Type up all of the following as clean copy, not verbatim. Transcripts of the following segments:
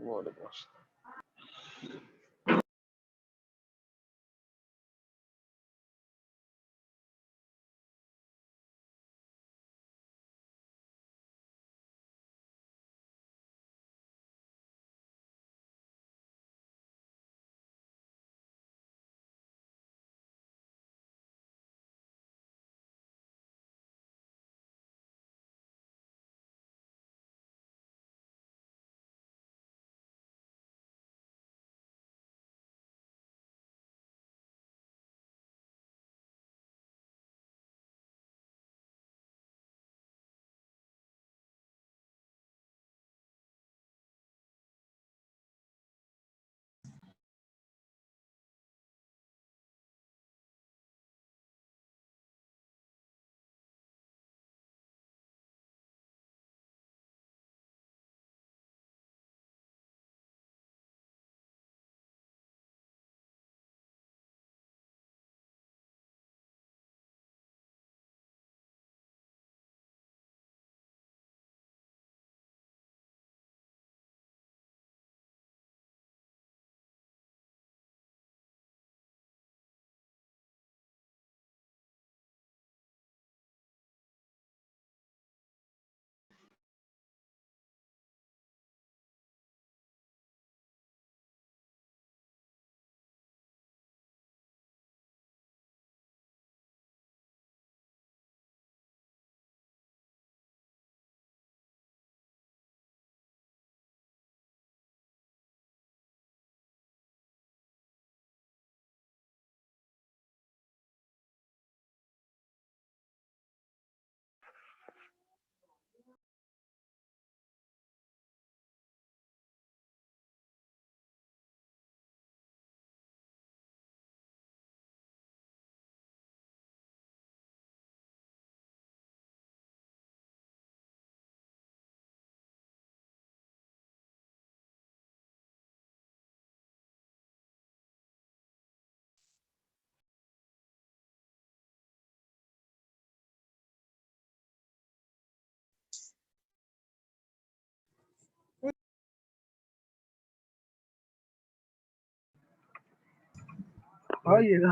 वालेकुम। आइएगा।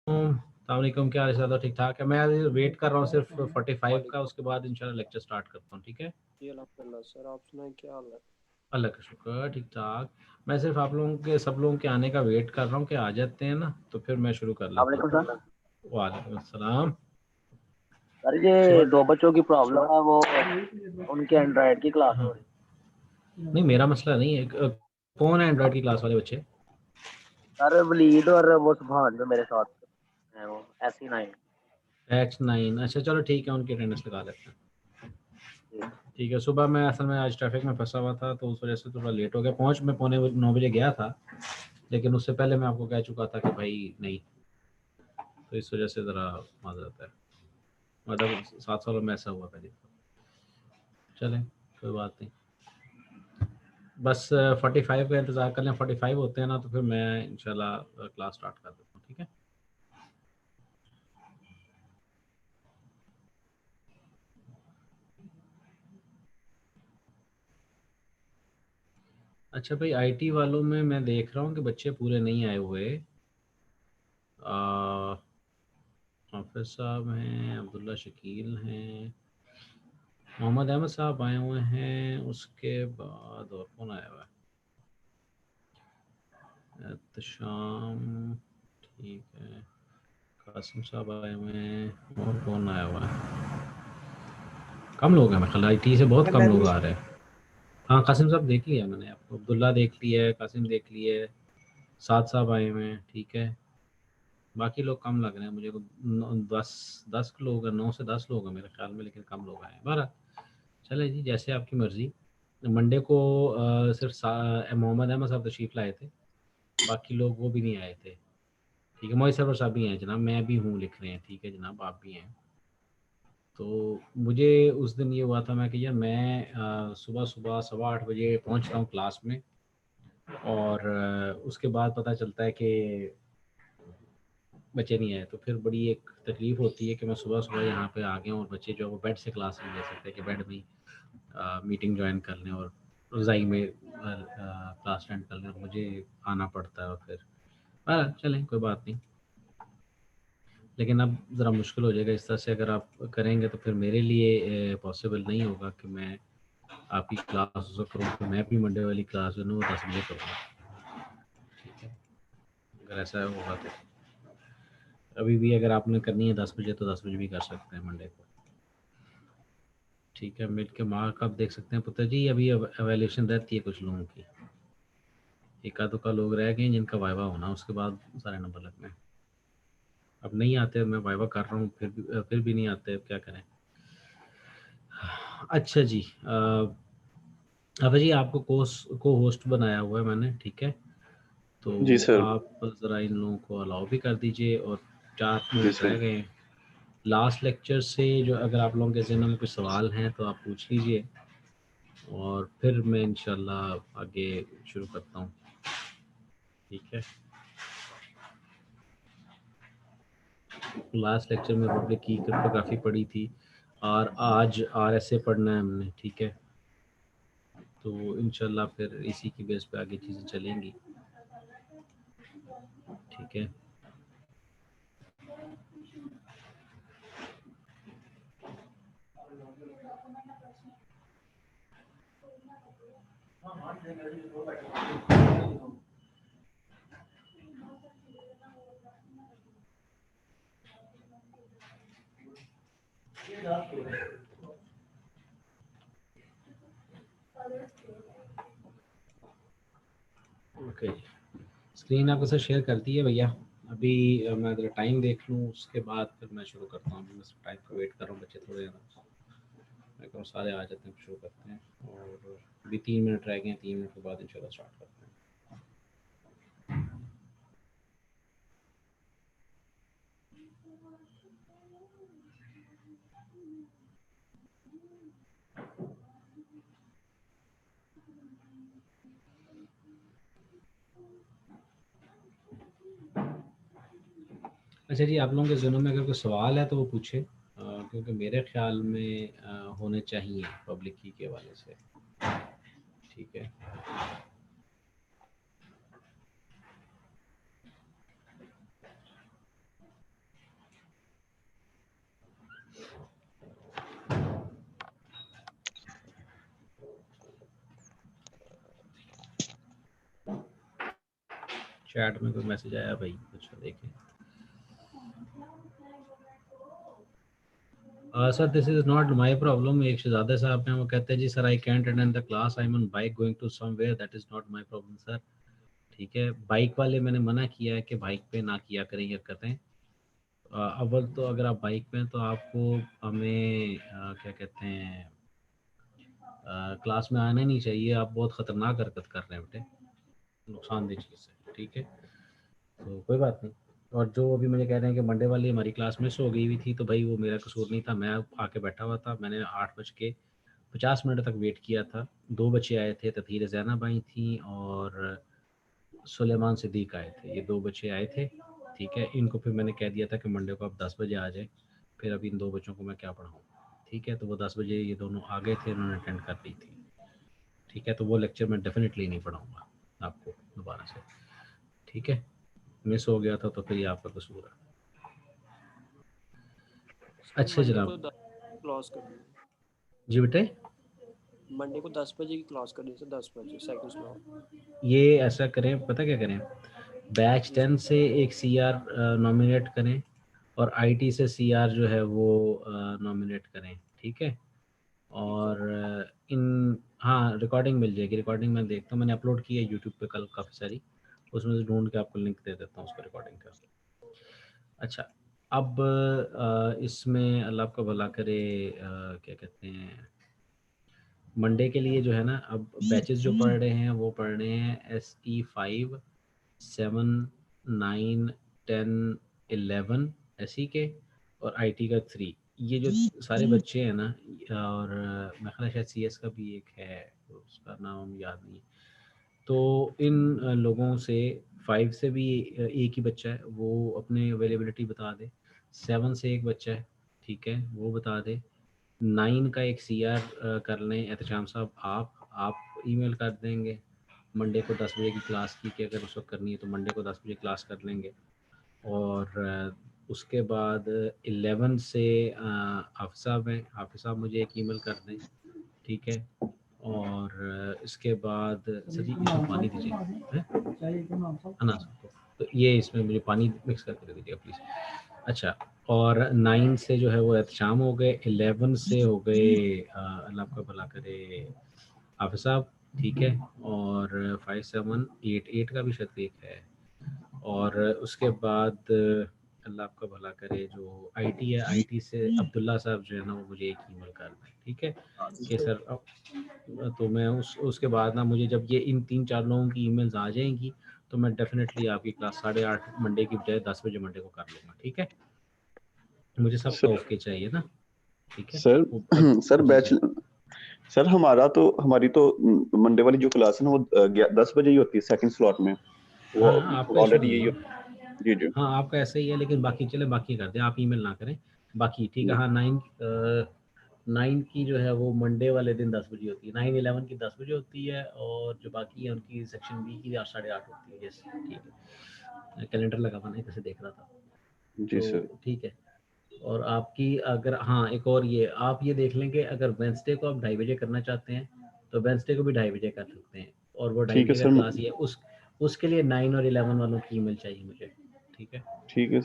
अस्सलामुअलैकुम, क्या हाल है? ठीक ठाक है। मैं वेट कर रहा हूँ सिर्फ 45 का, उसके बाद इंशाल्लाह लेक्चर स्टार्ट करता हूँ। ठीक है जी अल्हम्दुलिल्लाह सर, आप सुनाएं क्या हाल है? अल्लाह का शुक्र, ठीक ठाक। मैं सिर्फ आप लोगों के सब लोगों के आने का वेट कर रहा हूँ कि आ जाते हैं ना, तो फिर मैं शुरू कर लेता हूँ। वालेकुम अस्सलाम। अरे ये सुबह 2 बच्चों की प्रॉब्लम है, वो उनके एंड्रॉइड की क्लास हो हाँ, रही। नहीं मेरा मसला नहीं है। कौन है एंड्रॉइड की क्लास वाले बच्चे? अरे वलीद और वो सुभान जो मेरे साथ है, वो SE9। H9, अच्छा चलो ठीक है, उनकी अटेंडेंस लगा लेते हैं। ठीक है, सुबह मैं असल में आज ट्रैफिक में फंसा हुआ था तो उस वजह से थोड़ा लेट हो गया। पहुंच मैं 8:45 गया था, लेकिन उससे पहले मैं आपको कह चुका था कि भाई नहीं, तो इस वजह से ज़रा माजरत है। मतलब 7 सालों में ऐसा हुआ पहले। चलें, कोई बात नहीं। बस 45 का इंतज़ार कर लें। 45 होते हैं ना तो फिर मैं इंशाल्लाह क्लास स्टार्ट कर देता हूँ, ठीक है। अच्छा भाई, आईटी वालों में मैं देख रहा हूँ कि बच्चे पूरे नहीं आए हुए। हाफिज साहब हैं, अब्दुल्ला शकील हैं, मोहम्मद अहमद साहब आए हुए हैं, उसके बाद और कौन आया हुआ है? एहतशाम, ठीक है, कासिम साहब आए हुए हैं, और कौन आया हुआ है? कम लोग हैं, मतलब आईटी से बहुत कम लोग आ रहे हैं। हाँ, कासिम साहब देख लिया मैंने, आपको अब्दुल्ला देख लिया है, कासिम देख लिया है, साद साहब आए हुए हैं, ठीक है। बाकी लोग कम लग रहे हैं मुझे को। 10 लोग हैं, 9 से 10 लोग हैं मेरे ख्याल में, लेकिन कम लोग आए हैं। बहरहाल चले जी, जैसे आपकी मर्ज़ी। मंडे को सिर्फ मोहम्मद अहमद साहब तशरीफ़ लाए थे, बाकी लोग वो भी नहीं आए थे। ठीक है, मोहित सरवर साहब भी हैं जनाब, मैं भी हूँ लिख रहे हैं, ठीक है जनाब, आप भी हैं। तो मुझे उस दिन ये हुआ था मैं कि यार मैं सुबह सुबह 8:15 पहुँच रहा हूँ क्लास में, और उसके बाद पता चलता है कि बच्चे नहीं आए, तो फिर बड़ी एक तकलीफ़ होती है कि मैं सुबह सुबह यहाँ पे आ गया हूँ और बच्चे जो है वो बेड से क्लास नहीं ले सकते कि बेड में मीटिंग ज्वाइन कर लें और रज़ाई में क्लास अटेंड कर लें, और मुझे आना पड़ता है। और फिर चलें, कोई बात नहीं, लेकिन अब ज़रा मुश्किल हो जाएगा इस तरह से अगर आप करेंगे, तो फिर मेरे लिए पॉसिबल नहीं होगा कि मैं आपकी क्लास करूँ। तो मैं भी मंडे वाली क्लास जो है ना वो 10 बजे करूँगा, ठीक है। अगर ऐसा होगा तो अभी भी अगर आपने करनी है 10 बजे तो 10 बजे भी कर सकते हैं मंडे को, ठीक है। मिल के मार्क आप देख सकते हैं पुत्र जी, अभी एवेल्यूशन रहती है कुछ लोगों की, एका दुक्का लोग रह गए जिनका वाइवा होना, उसके बाद सारे नंबर लगने। अब नहीं आते, मैं वाइवा कर रहा हूँ फिर भी नहीं आते, अब क्या करें। अच्छा जी, अब जी आपको को होस्ट बनाया हुआ है मैंने, ठीक है। तो जी सर। आप ज़रा इन लोगों को अलाउ भी कर दीजिए, और 4 जी मिनट सर। रह गए हैं लास्ट लेक्चर से। जो अगर आप लोगों के ज़हन में कुछ सवाल हैं तो आप पूछ लीजिए, और फिर मैं इंशाल्लाह आगे शुरू करता हूँ, ठीक है। लास्ट लेक्चर में पब्लिक की क्रिप्टोग्राफी पढ़ी थी, और आज RSA पढ़ना है हमने, ठीक है। तो इंशाल्लाह फिर इसी की बेस पे आगे चीज़ें चलेंगी, ठीक है। ओके, स्क्रीन आपके साथ शेयर कर दी है भैया। अभी मैं ज़रा टाइम देख लूँ, उसके बाद फिर मैं शुरू करता हूँ। अभी मैं टाइम का वेट कर रहा हूँ, बच्चे थोड़े ज़्यादा, मैं कहूँ सारे आ जाते हैं, शुरू करते हैं। और अभी 3 मिनट रह गए हैं, 3 मिनट के बाद इंशाल्लाह स्टार्ट करते हैं। अच्छा जी, आप लोगों के ज़हनों में अगर कोई सवाल है तो वो पूछे, क्योंकि मेरे ख्याल में होने चाहिए पब्लिक की के हवाले से, ठीक है। चैट में कोई मैसेज आया भाई, अच्छा देखें। Sir this is not my problem. एक शहजादा साहब हैं, वो कहते हैं जी sir I can't attend the class, I am on bike going to somewhere, that is not my problem sir. ठीक है, बाइक वाले मैंने मना किया है कि बाइक पे ना किया करें ये करते हैं। अव्वल तो अगर आप बाइक पे हैं तो आपको हमें क्या कहते हैं क्लास में आना नहीं चाहिए। आप बहुत ख़तरनाक हरकत कर रहे हैं बेटे, नुकसानदेह चीज़ है। ठीक है, तो कोई बात नहीं। और जो अभी मुझे कह रहे हैं कि मंडे वाली हमारी क्लास मिस हो गई हुई थी, तो भाई वो मेरा कसूर नहीं था, मैं आके बैठा हुआ था। मैंने 8:50 तक वेट किया था। 2 बच्चे आए थे, तथीर ज़ैनब आई थी और सुलेमान सिद्दीक आए थे। ये 2 बच्चे आए थे। ठीक है, इनको फिर मैंने कह दिया था कि मंडे को आप 10 बजे आ जाए। फिर अभी इन 2 बच्चों को मैं क्या पढ़ाऊँ। ठीक है, तो वो 10 बजे ये दोनों आ गए थे, उन्होंने अटेंड कर ली थी। ठीक है, तो वो लेक्चर मैं डेफिनेटली नहीं पढ़ाऊँगा आपको दोबारा से। ठीक है, मिस हो गया था तो फिर ये आपका कसूर है। सर अच्छा मंडे को जनाब। 10 क्लास करनी है। जी बेटे, मंडे को 10 बजे की क्लास करनी है सर, 10 बजे सेकंड स्लॉट। ये ऐसा करें, पता क्या करें, बैच जी 10 सर। से एक सीआर नॉमिनेट करें और आईटी से सीआर जो है वो नॉमिनेट करें। ठीक है, ठीक है। और इन हाँ रिकॉर्डिंग मिल जाएगी। रिकॉर्डिंग मैं देखता हूँ, मैंने अपलोड की है यूट्यूब पे कल काफ़ी सारी, उसमें से ढूंढ के आपको लिंक दे देता हूँ उसका रिकॉर्डिंग का। अच्छा, अब इसमें अल्लाह आपका भला करे, क्या कहते हैं, मंडे के लिए जो है ना, अब बैचेस जो पढ़ रहे हैं वो पढ़ रहे हैं SE5, 7, 9, 10, 11 SE के, और IT का 3। ये जो सारे बच्चे हैं ना, और मेरे ख्याल है शायद CS का भी एक है, उसका नाम याद नहीं। तो इन लोगों से 5 से भी एक ही बच्चा है, वो अपने अवेलेबिलिटी बता दे। 7 से एक बच्चा है, ठीक है, वो बता दे। 9 का एक CR कर लें एहतशाम साहब, आप ईमेल कर देंगे मंडे को 10 बजे की क्लास की, कि अगर उस वक्त करनी है तो मंडे को 10 बजे क्लास कर लेंगे। और उसके बाद 11 से हाफिज़ साहब हैं, हाफिज़ साहब मुझे एक ईमेल कर दें। ठीक है, और इसके बाद सर जी इसमें पानी दीजिए अनाज को, तो ये इसमें मुझे पानी मिक्स करके दे दीजिएगा प्लीज़। अच्छा, और 9 से जो है वो एहतशाम हो गए, 11 से हो गए अल्लाह आपका भला करे हाफिज़ साहब। ठीक है, और 5, 7, 8 का भी शायद एक है। और उसके बाद अल्लाह आपका भला करे जो IT है, IT से अब्दुल्ला साहब जो है ना, वो मुझे एक ईमेल कर दें। ठीक है, कि सर तो मैं उसके बाद ना, मुझे जब ये इन 3-4 लोगों की ईमेल्स आ जाएंगी तो मैं डेफिनेटली आपकी क्लास 8:30 मंडे की बजाय 10 बजे मंडे को कर लूँगा। ठीक है, मुझे सबका सर ओके चाहिए ना। ठीक है, सर अब सर जी बैच जी। सर हमारी तो मंडे वाली जो क्लास है ना वो 10 बजे ही होती है सेकंड स्लॉट में। वो हाँ हाँ, आपका इशू ऑलरेडी नहीं यही है। जी जी हाँ आपका ऐसा ही है, लेकिन बाकी चले, बाकी कर दें, आप ईमेल ना करें बाकी। ठीक है, जी हाँ 9 की जो है वो मंडे वाले दिन 10 बजे होती है, 9-11 की 10 बजे होती है, और जो बाकी है उनकी सेक्शन बी की 8:30 होती है। यस ठीक है, कैलेंडर लगा हुआ नहीं, कैसे देख रहा था। जी तो सर ठीक है, और आपकी अगर हाँ एक और ये आप ये देख लेंगे, अगर वेंसडे को आप 2:30 बजे करना चाहते हैं तो वेंसडे को भी 2:30 बजे कर सकते हैं, और वो 2:30 ठीक है बजे का सर क्लास ही है। उसके लिए 9 और 11 वालों की ईमेल चाहिए मुझे। ठीक है, ठीक है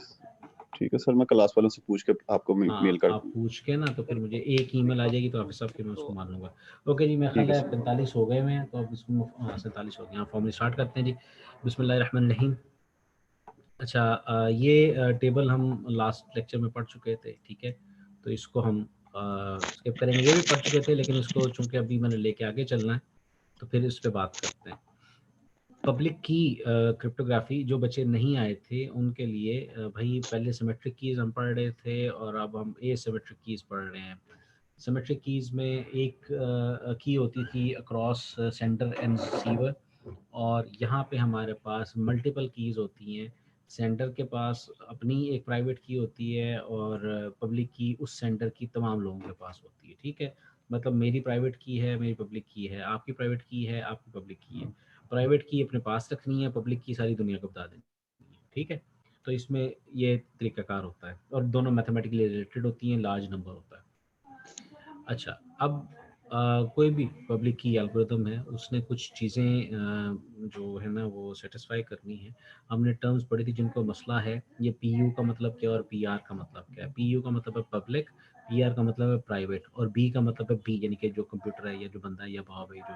ठीक है सर, मैं क्लास वालों से पूछ के आपको मेल हाँ कर आप दूँ। पूछ के ना, तो फिर मुझे एक ईमेल आ जाएगी तो ऑफिस साहब की मैं उसको तो मान लूँगा। ओके जी, मेरा ठीक ख्याल है है सर 45 हो गए हुए हैं, तो अब इसको हाँ 47 हो गए, हाँ फॉर्मली स्टार्ट करते हैं जी। बिस्मिल्लाहिर्रहमानिर्रहीम। अच्छा, ये टेबल हम लास्ट लेक्चर में पढ़ चुके थे। ठीक है, तो इसको हम स्किप करेंगे। ये भी पढ़ चुके थे, लेकिन इसको चूंकि अभी मैंने लेके आगे चलना है तो फिर इस पे बात करते हैं। पब्लिक की क्रिप्टोग्राफी, जो बच्चे नहीं आए थे उनके लिए भाई पहले सिमेट्रिक कीज हम पढ़ रहे थे, और अब हम एसिमेट्रिक कीज पढ़ रहे हैं। सिमेट्रिक कीज में एक की होती थी अक्रॉस सेंडर एंड रिसीवर, और यहाँ पे हमारे पास मल्टीपल कीज होती हैं। सेंडर के पास अपनी एक प्राइवेट की होती है, और पब्लिक की उस सेंडर की तमाम लोगों के पास होती है। ठीक है, मतलब मेरी प्राइवेट की है, मेरी पब्लिक की है, आपकी प्राइवेट की है, आपकी पब्लिक की है। प्राइवेट की अपने पास रखनी है, पब्लिक की सारी दुनिया को बता देनी है। ठीक है, तो इसमें ये तरीकाकार होता है, और दोनों मैथमेटिकली रिलेटेड होती हैं, लार्ज नंबर होता है। अच्छा, अब कोई भी पब्लिक की एल्गोरिथम है, उसने कुछ चीज़ें जो है ना वो सेटिस्फाई करनी है। हमने टर्म्स पढ़ी थी जिनको मसला है, ये PU का मतलब क्या और PR का मतलब क्या है। PU का मतलब है पब्लिक, PR का मतलब है प्राइवेट, और B का मतलब है बी, यानी कि जो कंप्यूटर है या जो बंदा है या भाव है जो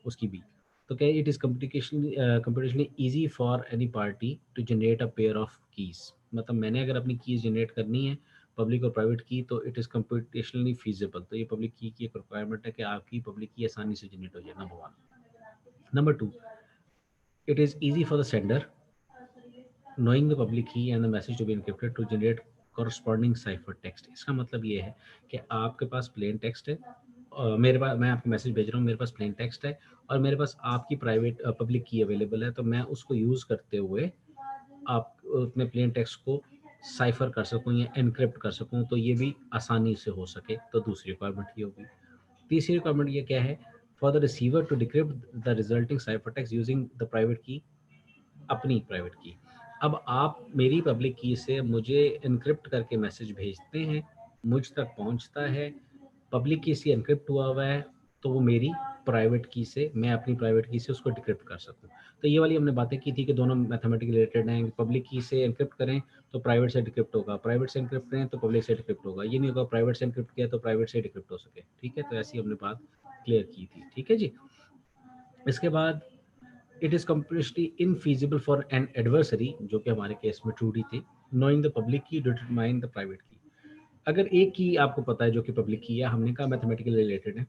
उसकी B। तो क्या it is computationally easy for any party to generate a pair of keys, मतलब मैंने अगर अपनी कीज जनरेट करनी है पब्लिक और प्राइवेट की, तो इट इज़ कंप्यूटेशनली फीजिबल। तो ये पब्लिक की एक रिक्वायरमेंट है कि आपकी पब्लिक की आसानी से जनरेट हो जाए, number 1। Number 2, it is easy for the sender, knowing the public key and the message to be encrypted, to generate corresponding cipher text। इसका मतलब ये है कि आपके पास प्लेन टेक्स्ट है, मेरे पास, मैं आपको मैसेज भेज रहा हूँ, मेरे पास प्लेन टेक्स्ट है और मेरे पास आपकी प्राइवेट पब्लिक की अवेलेबल है, तो मैं उसको यूज़ करते हुए आप अपने प्लेन टेक्स्ट को साइफर कर सकूँ या एनक्रिप्ट कर सकूँ, तो ये भी आसानी से हो सके, तो दूसरी रिक्वायरमेंट ये होगी। तीसरी रिक्वायरमेंट ये क्या है, for the receiver to decrypt the resulting cipher text using the private key, अपनी प्राइवेट की। अब आप मेरी पब्लिक की से मुझे इनक्रिप्ट करके मैसेज भेजते हैं, मुझ तक पहुंचता है, पब्लिक की से इनक्रिप्ट हुआ हुआ है, तो वो मेरी प्राइवेट की से, मैं अपनी प्राइवेट की से उसको डिक्रिप्ट कर सकूं। तो ये वाली हमने बातें की थी कि दोनों मैथमेटिकली रिलेटेड हैं। पब्लिक की से इनक्रिप्ट करें तो प्राइवेट से डिक्रिप्ट होगा, प्राइवेट से इनक्रिप्ट करें तो पब्लिक से डिक्रिप्ट होगा। ये नहीं होगा प्राइवेट से इनक्रिप्ट किया तो प्राइवेट से डिक्रिप्ट हो सके। ठीक है, तो ऐसी हमने बात क्लियर की थी। ठीक है जी। इसके बाद it is completely infeasible for an adversary, जो कि हमारे केस में ट्रूडी थी, knowing the public key determine the private key. अगर एक की आपको पता है जो कि पब्लिक की है, हमने कहा मैथमेटिकली रिलेटेड है,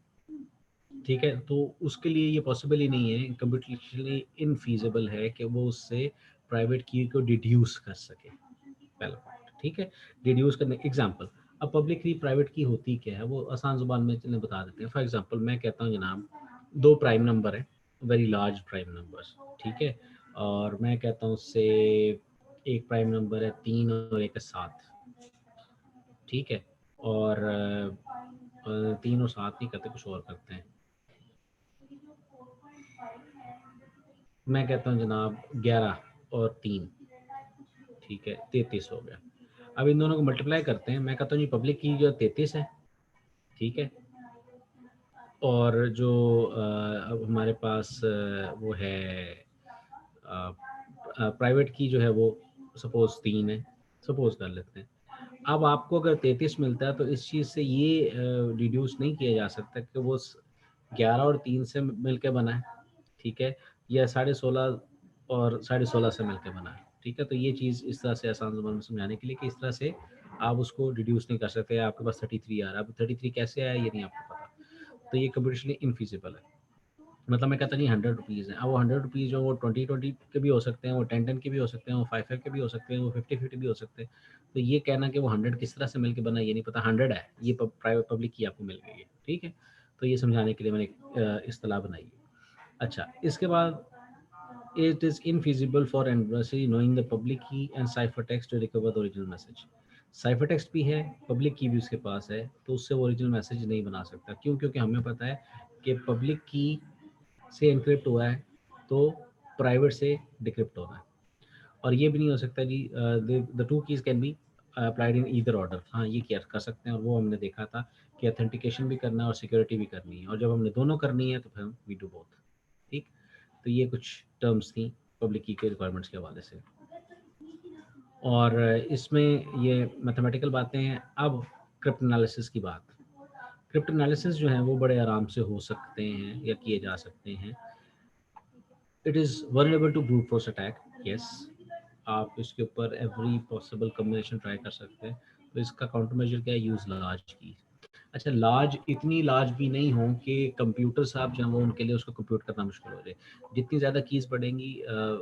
ठीक है, तो उसके लिए ये पॉसिबल ही नहीं है, कम्प्यूटेशनली इनफीजिबल है कि वो उससे प्राइवेट की को डिड्यूस कर सके, पहला पॉइंट। ठीक है, डिड्यूस करने एग्जांपल, अब पब्लिक की प्राइवेट की होती क्या है, वो आसान जुबान में चलें बता देते हैं। फॉर एग्जांपल मैं कहता हूँ जनाब, दो प्राइम नंबर है, वेरी लार्ज प्राइम नंबर्स, ठीक है, और मैं कहता हूँ उससे एक प्राइम नंबर है 3 और एक है 7, ठीक है, और 3 और 7 नहीं करते, कुछ और करते हैं। मैं कहता हूँ जनाब 11 और 3, ठीक है, 33 हो गया। अब इन दोनों को मल्टीप्लाई करते हैं, मैं कहता हूँ जी पब्लिक की जो 33 है, ठीक है, और जो अब हमारे पास वो है प्राइवेट की जो है वो सपोज 3 है, सपोज कर लेते हैं। अब आपको अगर 33 मिलता है तो इस चीज़ से ये डिड्यूस नहीं किया जा सकता कि वो 11 और 3 से मिलकर बना है, ठीक है, या 16.5 और 16.5 से मिलकर बना है, ठीक है। तो ये चीज़ इस तरह से आसान ज़ुबान में समझाने के लिए कि इस तरह से आप उसको डिड्यूस नहीं कर सकते। आपके पास 33 आ रहा है, अब 33 कैसे आया ये नहीं आपको पता, तो ये कंप्यूटेशनली इनफीजिबल है। मतलब मैं कहता नहीं 100 रुपीज़ है, अब वो 100 रुपीज़ जो वो 20 के भी हो सकते हैं, वो 10 के भी हो सकते हैं, वो 5 के भी हो सकते हैं, वो 50 भी हो सकते हैं। तो ये कहना कि वो 100 किस तरह से मिलके बना ये नहीं पता, 100 है, ये प्राइवेट पब्लिक की आपको मिल गई है, ठीक है। तो ये समझाने के लिए मैंने इस्तेलाह बनाई है। अच्छा, इसके बाद it is infeasible for adversary knowing the public key and ciphertext to recover the original message। ciphertext भी है, पब्लिक की भी उसके पास है, तो उससे वो ओरिजिनल मैसेज नहीं बना सकता। क्यों? क्योंकि हमें पता है कि पब्लिक की से एनक्रिप्ट हुआ है तो प्राइवेट से डिक्रिप्ट होना है, और ये भी नहीं हो सकता जी the two keys can be applied in either order. हाँ, ये किया कर सकते हैं, और वो हमने देखा था कि ऑथेंटिकेशन भी करना है और सिक्योरिटी भी करनी है, और जब हमने दोनों करनी है तो फिर हम वी डू बोथ। ठीक, तो ये कुछ टर्म्स थी पब्लिक की के रिक्वायरमेंट्स के हवाले से, और इसमें ये मैथमेटिकल बातें हैं। अब क्रिप्ट एनालिसिस की बात, क्रिप्ट एनालिसिस जो है वो बड़े आराम से हो सकते हैं या किए जा सकते हैं। It is vulnerable to brute force attack, yes, आप इसके ऊपर एवरी पॉसिबल कम्बिनेशन ट्राई कर सकते हैं। तो इसका काउंटर मेजर क्या है, यूज़ लार्ज की। अच्छा, लार्ज इतनी लार्ज भी नहीं हो कि कंप्यूटर साहब जो है वो उनके लिए उसको कंप्यूट करना मुश्किल हो जाए। जितनी ज़्यादा कीज़ बढ़ेंगी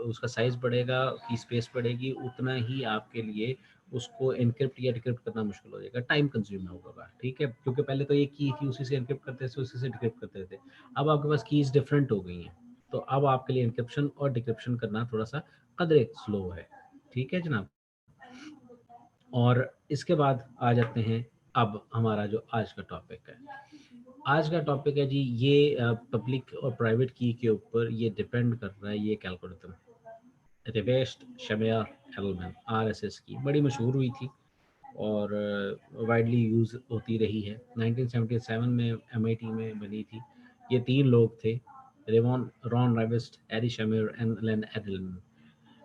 उसका साइज़ बढ़ेगा, की स्पेस बढ़ेगी, उतना ही आपके लिए उसको एनक्रिप्ट या डिक्रिप्ट करना मुश्किल हो जाएगा, टाइम कंज्यूम होगा, ठीक है। क्योंकि पहले तो एक की थी, उसी से एनक्रिप्ट करते थे, उसी से डिक्रिप्ट करते थे। अब आपके पास कीज़ डिफरेंट हो गई हैं, तो अब आपके लिए एनक्रिप्शन और डिक्रिप्शन करना थोड़ा सा कदरे स्लो है, ठीक है जनाब। और इसके बाद आ जाते हैं अब हमारा जो आज का टॉपिक है। आज का टॉपिक है जी ये पब्लिक और प्राइवेट की के ऊपर ये डिपेंड कर रहा है ये एल्गोरिथम, रिवेस्ट शमेयर एल्गोरिथम, RSS की बड़ी मशहूर हुई थी और वाइडली यूज़ होती रही है। 1977 में MIT में बनी थी। ये 3 लोग थे, रॉन राइवेस्ट, एरी शमेयर एंड लेन एडलन।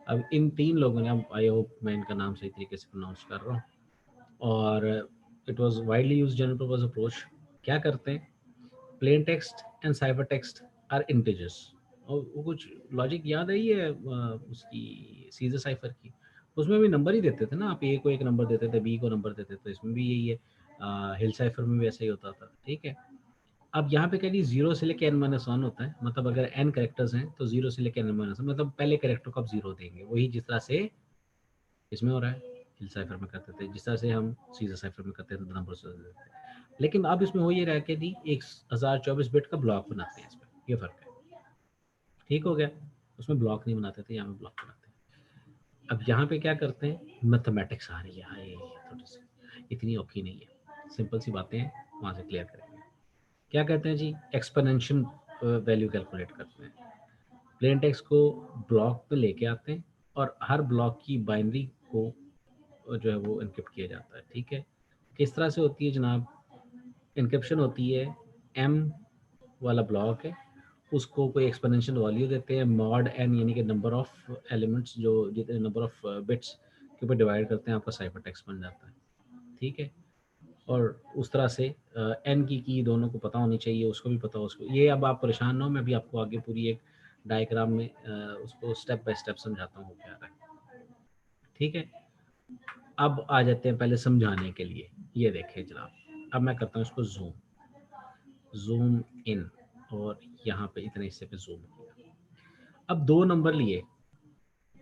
अब इन 3 लोगों ने, अब आई होप मैं इनका नाम सही तरीके से प्रोनाउंस कर रहा हूँ, और it was widely used general purpose approach. क्या करते हैं, plain text and cipher text are integers. और वो कुछ लॉजिक याद आई है उसकी सीजर साइफर की, उसमें भी नंबर ही देते थे ना, आप ए को एक नंबर देते थे, बी को नंबर देते थे, तो इसमें भी यही है, हिल साइफर में भी ऐसा ही होता था। ठीक है, अब यहाँ पे कह दी 0 से लेकर n-1 होता है, मतलब अगर n करेक्टर्स हैं तो 0 से लेकर n-1, मतलब पहले करेक्टर को आप 0 देंगे, वही जिस तरह से इसमें हो रहा है, हिल साइफर में करते थे, जिस तरह से हम सीजर साइफर में करते थे नंबर से देते थे। लेकिन अब इसमें हो ये रहा है कि 1024 बिट का ब्लॉक बनाते हैं, इसमें ये फर्क है। ठीक हो गया, उसमें ब्लॉक नहीं बनाते थे, यहाँ में ब्लॉक बनाते हैं। अब यहाँ पे क्या करते हैं, मैथमेटिक्स आ रही है, थोड़ी सी इतनी औखी नहीं है, सिंपल सी बातें हैं, वहाँ से क्लियर करेंगे। क्या कहते हैं जी, एक्सपोनेंशियल वैल्यू कैलकुलेट करते हैं। प्लेन टेक्स्ट को ब्लॉक पे लेके आते हैं और हर ब्लॉक की बाइनरी को जो है वो इनक्रिप्ट किया जाता है। ठीक है, किस तरह से होती है जनाब, इनक्रिप्शन होती है, m वाला ब्लॉक है, उसको कोई एक्सपोनेंशियल वैल्यू देते हैं, मॉड n यानी कि नंबर ऑफ एलिमेंट्स, जो जितने नंबर ऑफ बिट्स के ऊपर डिवाइड करते हैं, आपका साइफर टेक्स्ट बन जाता है। ठीक है, और उस तरह से एन की दोनों को पता होनी चाहिए, उसको भी पता हो, उसको ये, अब आप परेशान ना हो, मैं भी आपको आगे पूरी एक डायग्राम में उसको स्टेप बाय स्टेप समझाता हूँ क्या है। ठीक है, अब आ जाते हैं पहले समझाने के लिए। ये देखें जनाब, अब मैं करता हूँ इसको जूम इन, और यहाँ पे इतने हिस्से पे जूम किया। अब 2 नंबर लिए,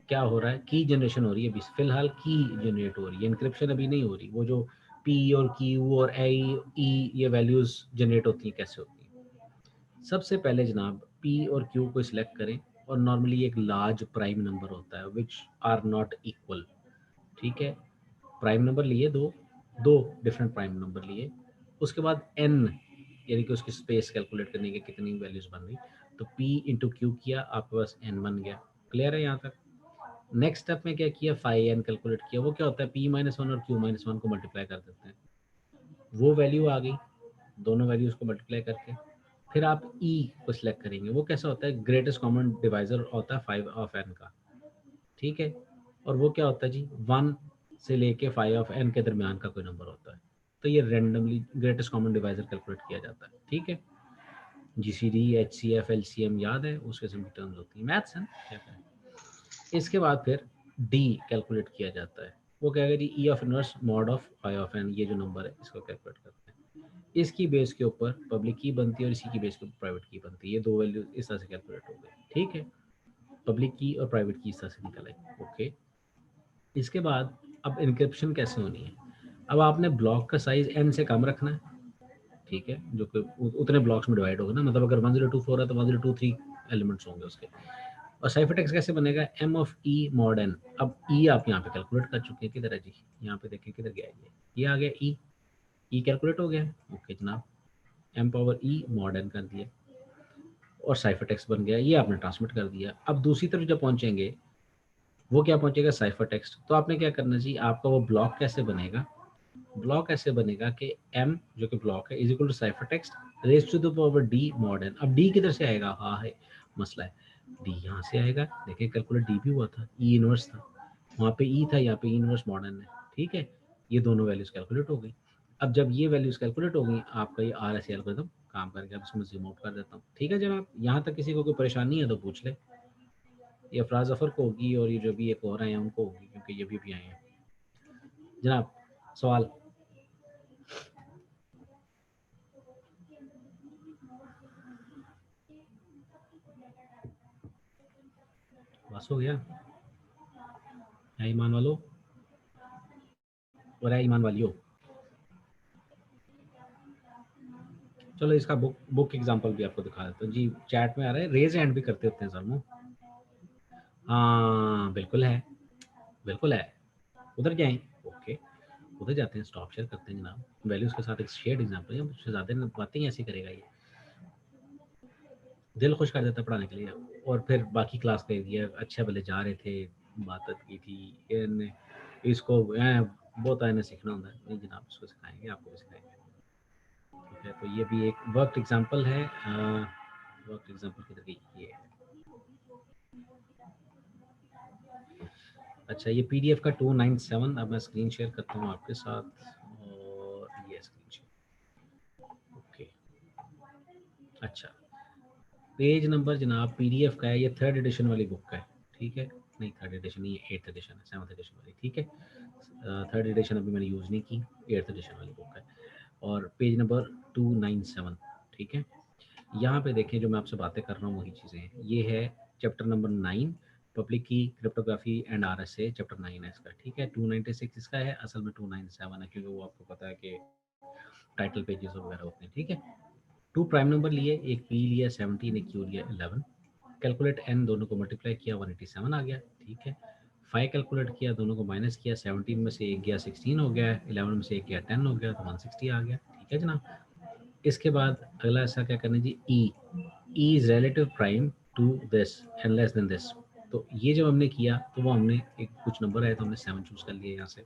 क्या हो रहा है, की जनरेशन हो रही है, फिलहाल की जनरेट हो रही है, इंक्रिप्शन अभी नहीं हो रही। वो जो पी और क्यू और आई ई ये वैल्यूज जनरेट होती हैं, कैसे होती हैं। सबसे पहले जनाब पी और क्यू को सिलेक्ट करें, और नॉर्मली एक लार्ज प्राइम नंबर होता है विच आर नॉट इक्वल। ठीक है, प्राइम नंबर लिए, दो डिफरेंट प्राइम नंबर लिए, उसके बाद एन यानी कि उसकी स्पेस कैलकुलेट करने के कितनी वैल्यूज बन गई, तो पी इंटू क्यू किया, आपके पास एन बन गया। क्लियर है यहाँ तक। नेक्स्ट स्टेप में क्या किया, फाइव एन कैलकुलेट किया, वो क्या होता है, p-1 और q-1 को मल्टीप्लाई कर देते हैं, वो वैल्यू आ गई, दोनों वैल्यूज को मल्टीप्लाई करके। फिर आप e को सिलेक्ट करेंगे, वो कैसा होता है, ग्रेटेस्ट कॉमन डिवाइजर होता है 5 ऑफ n का। ठीक है, और वो क्या होता है जी, 1 से लेके 5 ऑफ n के दरमियान का कोई नंबर होता है, तो ये randomly greatest common divisor calculate किया जाता है। ठीक है, GCD HCF LCM याद है, उसके सिंपल टर्म्स होती है, मैथ्स है क्या करें। इसके बाद फिर डी कैलकुलेट किया जाता है, वो क्या करेगी, e of inverse mod of five of n, ये जो नंबर है इसको कैलकुलेट करते हैं। इसकी बेस के ऊपर पब्लिक की बनती है और इसी की बेस के ऊपर प्राइवेट की बनती है, ये दो वैल्यू इस तरह से कैलकुलेट हो गई। ठीक है, पब्लिक की और प्राइवेट की इस तरह से निकल आई। ओके, इसके बाद अब इंक्रिप्शन कैसे होनी है, अब आपने ब्लॉक का साइज n से कम रखना है। ठीक है, जो कि उतने ब्लॉक्स में डिवाइड होगा ना, मतलब अगर 1024 है तो 1023 एलिमेंट्स होंगे उसके। और साइफर टेक्स्ट कैसे बनेगा, m of e mod n। अब e आप यहाँ पे कैलकुलेट कर चुके हैं, किधर है जी, यहाँ पे देखें किधर गया ये आ गया e कैलकुलेट हो गया। ओके जनाब, m power e mod n कर दिया और साइफर टेक्स्ट बन गया, ये आपने ट्रांसमिट कर दिया। अब दूसरी तरफ जब पहुंचेंगे, वो क्या पहुंचेगा, साइफर टेक्स्ट। तो आपने क्या करना चाहिए, आपका वो ब्लॉक कैसे बनेगा, ब्लॉक ऐसे बनेगा कि m जो कि ब्लॉक है is equal to cipher text raise to the power d mod n। अब d किधर से आएगा, हाँ है मसला है, d यहाँ से आएगा। देखिए कैलकुलेट d भी हुआ था, e इनवर्स था, वहाँ पे e था, यहाँ पे e इनवर्स मॉड n है। ठीक है, ये दोनों वैल्यूज कैलकुलेट हो गई। अब जब ये वैल्यूज कैलकुलेट हो गई, आपका ये RSA एल्गोरिथम काम करेगा। अब इसमें जूम आउट कर देता हूँ। ठीक है जनाब, यहाँ तक किसी को कोई परेशानी है तो पूछ ले, ये अफराज जफर को होगी और ये जो भी एक और आए हैं उनको होगी, क्योंकि ये भी आए हैं। जनाब सवाल, बस हो गया, है ईमान वालों और है ईमान वालियों। चलो इसका बुक एग्जांपल भी आपको दिखा देता हूँ जी, चैट में आ रहा है, रेज हैंड भी करते होते हैं सब। हाँ बिल्कुल है, उधर जाएं। ओके, उधर जाते हैं, स्टॉप शेयर करते हैं जनाब, वैल्यूज के साथ एक शेयर्ड एग्जांपल है, उससे ज़्यादा बातें ही ऐसी करेगा ये, दिल खुश कर देता है पढ़ाने के लिए। और फिर बाकी क्लास के ये अच्छे भले जा रहे थे, बात की थी इन्हें, इसको बहुत आने सीखना होता है, नहीं जनाब इसको सिखाएंगे, आपको भी सिखाएंगे। ठीक है, तो ये भी एक वर्क एग्जांपल है, वर्क एग्जांपल किधर गई, ये है। अच्छा, ये PDF का 297, अब मैं स्क्रीन शेयर करता हूँ आपके साथ, और अच्छा, पेज नंबर जनाब पीडीएफ का है, ये 3rd एडिशन वाली बुक का है, ठीक है, नहीं 3rd एडिशन नहीं, 8th एडिशन है, 7th एडिशन वाली, ठीक है। 3rd एडिशन अभी मैंने यूज़ नहीं की, 8th एडिशन वाली बुक है, और पेज नंबर 297, ठीक है। यहाँ पे देखें जो मैं आपसे बातें कर रहा हूँ वही चीज़ें हैं। ये है चैप्टर नंबर 9, पब्लिक की क्रिप्टोग्राफी एंड आरएसए, चैप्टर 9 है इसका, ठीक है। 296 इसका है, असल में 297 है, क्योंकि वो आपको पता है कि टाइटल पेजेस वगैरह होते हैं, ठीक है। 2 प्राइम नंबर लिए, एक पी लिया 17, एक क्यू लिया 11, कैलकुलेट एन, दोनों को मल्टीप्लाई किया 187 आ गया, ठीक है। 5 कैलकुलेट किया, दोनों को माइनस किया, 17 में से एक गया 16 हो गया, 11 में से एक गया 10 हो गया, तो 160 आ गया, ठीक है जनाब। इसके बाद अगला ऐसा क्या करना जी, e is relative prime to this and less than this. तो ये जब हमने किया तो वो हमने एक कुछ नंबर आया तो हमने 7 चूज कर लिया यहाँ से,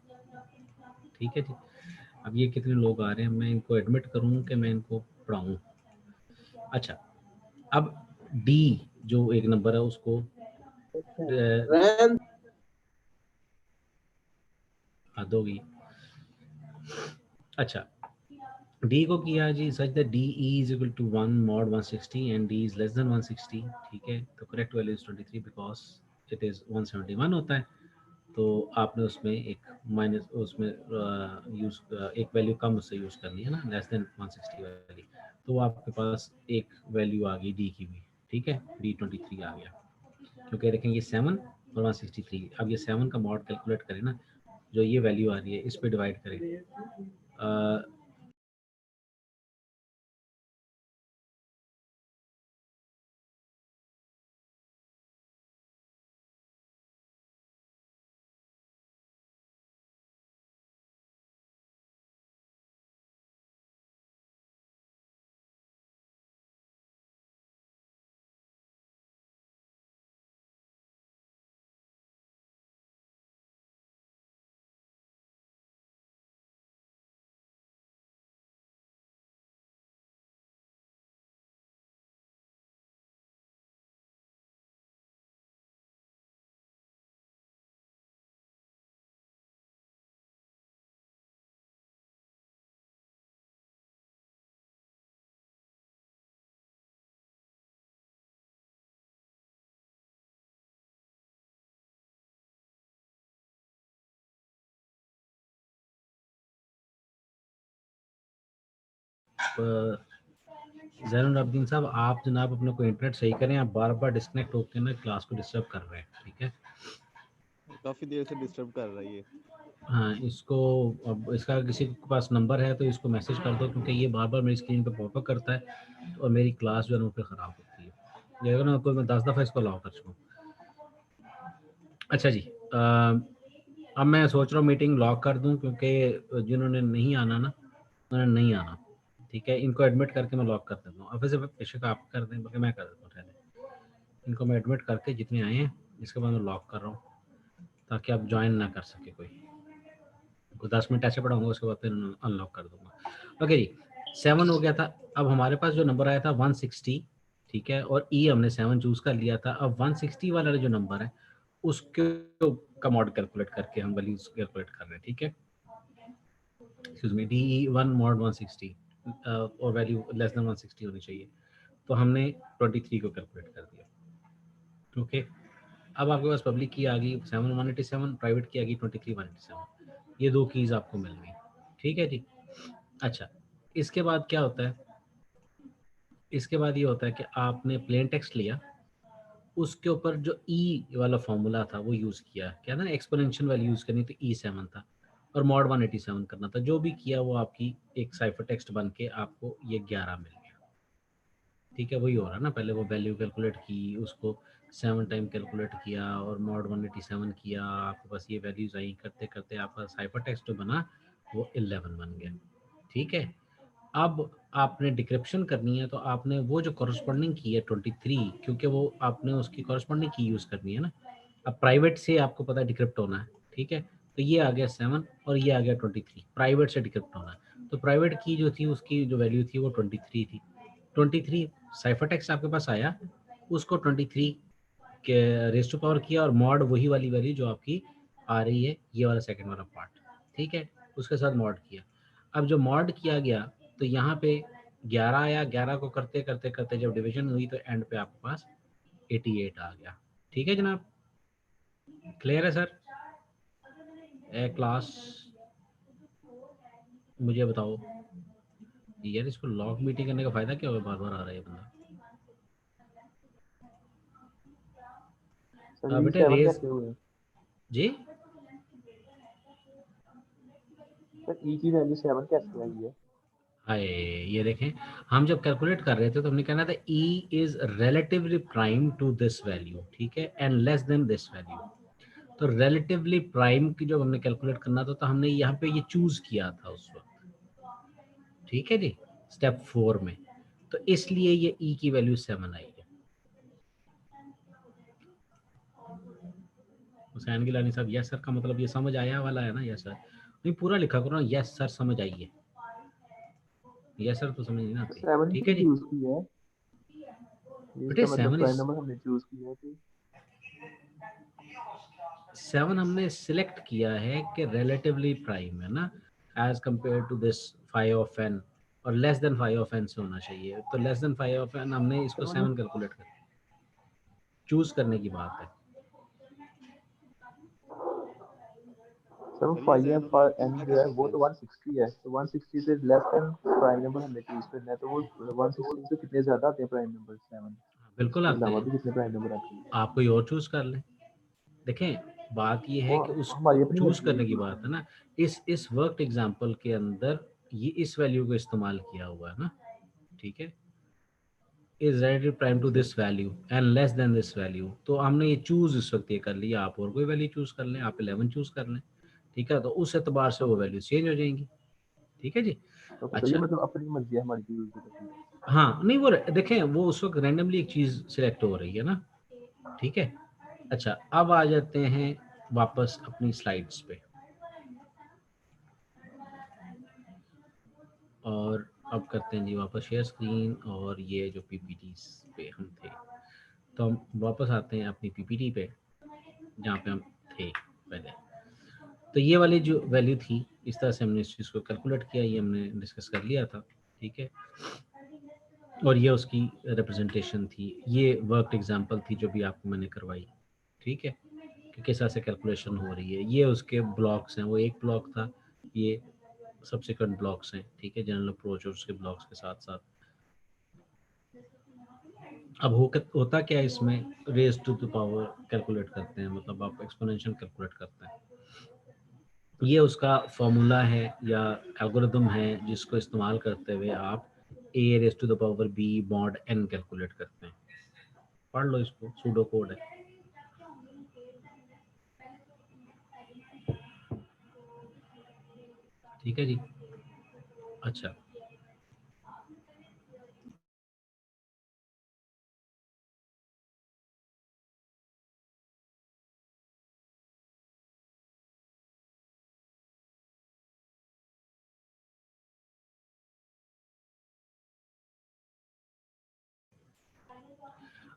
ठीक है जी। अब ये कितने लोग आ रहे हैं, मैं इनको एडमिट करूँ कि मैं इनको पढ़ाऊँ। अच्छा, अब डी जो एक नंबर है उसको हद होगी। अच्छा, डी को किया जी such that d is equal to 1 mod 160 and d is less than 160, ठीक है। तो correct value is 23 because it is 171 होता है। तो आपने उसमें एक माइनस उसमें यूज एक वैल्यू कम उससे यूज करनी है ना, लेस देन 160 वाली। तो आपके पास एक वैल्यू आ गई डी की भी, ठीक है, डी 23 आ गया, क्योंकि देखें ये 7 और 163। अब ये 7 का मॉड कैलकुलेट करें ना, जो ये वैल्यू आ रही है इस पे डिवाइड करें, जैनुल अब्दीन साहब आप जनाब अपने को इंटरनेट सही करें, आप बार बार डिस्कनेक्ट होकर ना क्लास को डिस्टर्ब कर रहे हैं, ठीक है। काफी देर से डिस्टर्ब कर रही है। हाँ, इसको अब इसका किसी के पास नंबर है तो इसको मैसेज कर दो, क्योंकि ये बार बार मेरी स्क्रीन पे पॉपअप करता है और मेरी क्लास जो है ना फिर ख़राब होती है। ये अगर ना कोई मैं 10 दफ़ा इसको अलाउ कर चुका हूँ। अच्छा जी, अब मैं सोच रहा हूँ मीटिंग लॉक कर दूँ, क्योंकि जिन्होंने नहीं आना ना उन्होंने नहीं आना, ठीक है। इनको एडमिट करके मैं लॉक कर देता हूँ, अब वैसे बेशक आप कर दें, बल्कि मैं कर देता हूँ, इनको मैं एडमिट करके जितने आए हैं इसके बाद मैं लॉक कर रहा हूँ, ताकि आप ज्वाइन ना कर सके कोई 10 मिनट ऐसे पढ़ाऊंगा, उसके बाद फिर अनलॉक कर दूंगा। ओके जी, 7 हो गया था। अब हमारे पास जो नंबर आया था 160, ठीक है, और ई हमने 7 चूज कर लिया था। अब 160 वाला जो नंबर है उसके का मॉड कैलकुलेट करके हम वैल्यूज कैलकुलेट कर रहे हैं, ठीक है। एक्सक्यूज मी, डी 1 mod 160 और वैल्यू लेस देन 160 होनी चाहिए, तो हमने 23 को कैलकुलेट कर दिया, ओके। अब आपके पास पब्लिक की आ गई 7 187, प्राइवेट की आ गई 23 187, ये दो कीज आपको मिल गई, ठीक है जी। अच्छा, इसके बाद क्या होता है, इसके बाद ये होता है कि आपने प्लेन टेक्स्ट लिया, उसके ऊपर जो ई वाला फॉर्मूला था वो यूज किया, क्या था ना, एक्सपोनेंशियल वैल्यू यूज करनी थी, E7 था, और मॉड 187 करना था। जो भी किया वो आपकी एक साइफर टेक्स्ट बन के आपको ये 11 मिल गया, ठीक है। वही हो रहा है ना, पहले वो वैल्यू कैलकुलेट की, उसको 7 टाइम कैलकुलेट किया और मॉड 187 किया, आपके पास ये वैल्यूज आई, करते करते आपका साइफर टेक्स्ट जो बना वो 11 बन गया, ठीक है। अब आपने डिक्रिप्शन करनी है, तो आपने वो जो कॉरस्पॉन्डिंग की है 23, क्योंकि वो आपने उसकी कॉरस्पॉन्डिंग की यूज़ करनी है ना। अब प्राइवेट से आपको पता है डिक्रिप्ट होना है, ठीक है। तो ये आ गया 7 और ये आ गया 23, प्राइवेट से डिक्रिप्ट होना है। तो प्राइवेट की जो थी उसकी जो वैल्यू थी वो 23 थी। 23 साइफर टेक्स्ट आपके पास आया, उसको 23 के रेज टू पावर किया, और मॉड वही वाली वैल्यू जो आपकी आ रही है, ये वाला सेकंड वाला पार्ट, ठीक है, उसके साथ मॉड किया। अब जो मॉड किया गया तो यहाँ पे 11 या 11 को करते करते करते जब डिवीजन हुई तो एंड पे आपके पास 88 आ गया। ठीक है जनाब, क्लियर है सर? ए क्लास, मुझे बताओ यार, इसको लॉग मीटिंग करने का फायदा क्या होगा, बार बार आ रहा है ये बंदा। सर ये बेटे 7 रेज कैसे हुए? जी, सर ई की वैल्यू 7 कैसे आई है? हाय, ये देखें, हम जब कैलकुलेट कर रहे थे तो हमने कहना था e is relatively prime to this value, ठीक है, and less than this value. तो रिलेटिवली प्राइम की जब हमने कैलकुलेट करना था तो हमने यहाँ पे ये चूज किया था उस वक्त, ठीक है जी, स्टेप 4 में। तो इसलिए ये e की वैल्यू 7 आई है। हुसैन गिलानी साहब, यस सर का मतलब ये समझ आया वाला है ना? यस सर नहीं, पूरा लिखा करो ना, यस सर समझ आई है, यस सर तो समझ नहीं ना आती। 7 ठीक है क्यों जी चूज किया है? ये बेटे, इसका मतलब प्राइम नंबर हमने चूज किया है तो 7 हमने सिलेक्ट किया है कि रिलेटिवली प्राइम है ना, as compare to this 5 of n, और लेस देन 5 ऑफ एन से होना चाहिए। तो लेस देन 5 ऑफ एन हमने इसको सर 7 कैलकुलेट कर चूज करने की बात है। सर 5 एन जो है वो तो 160 है, तो 160 से लेस देन प्राइम नंबर हमने चूज करना है, तो वो 160 से कितने ज्यादा आते हैं प्राइम नंबर 7? बिल्कुल इसके आते अलावा हैं, भी कितने प्राइम नंबर आते हैं? आप कोई और चूज कर लें। देखें, बात ये है वो कि उसको हमारी अपनी चूज मर्जी करने की होगी। बात है ना। इस वर्क एग्जांपल के अंदर ये इस वैल्यू को इस्तेमाल किया हुआ है ना, ठीक है, is relative prime to this value and less than this value. तो हमने ये चूज इस वक्त ये कर लिया, आप और कोई वैल्यू चूज कर लें, आप 11 चूज कर लें, ठीक है, तो उस एतबार से वो वैल्यू चेंज हो जाएंगी। ठीक है जी। तो सर ये अच्छा, मतलब अपनी मर्जी है हमारी चूज करनी। हाँ नहीं, वो देखें, वो उस वक्त रैंडमली एक चीज सिलेक्ट हो रही है ना, ठीक है। अच्छा, अब आ जाते हैं वापस अपनी स्लाइड्स पे, और अब करते हैं जी वापस शेयर स्क्रीन, और ये जो पीपीटी पे हम थे, तो हम वापस आते हैं अपनी पीपीटी पे जहाँ पे हम थे पहले। तो ये वाली जो वैल्यू थी, इस तरह से हमने इस चीज़ को कैलकुलेट किया, ये हमने डिस्कस कर लिया था, ठीक है, और ये उसकी रिप्रेजेंटेशन थी, ये वर्क एग्जांपल थी जो भी आपको मैंने करवाई, ठीक है, कि किस तरह से कैलकुलेशन हो रही है। ये उसके ब्लॉक्स हैं, वो एक ब्लॉक था, ये सब्सिक्वेंट ब्लॉक्स हैं, ठीक है, जनरल अप्रोच और उसके ब्लॉक्स के साथ साथ। अब होता क्या है इसमें, raise to the power calculate करते हैं, मतलब आप एक्सपोनेंशियल कैलकुलेट करते हैं। ये उसका फॉर्मूला है या एल्गोरिदम है जिसको इस्तेमाल करते हुए आप a raise to the power b mod n calculate करते हैं। पढ़ लो इसको, सूडो कोड है। ठीक है जी। अच्छा,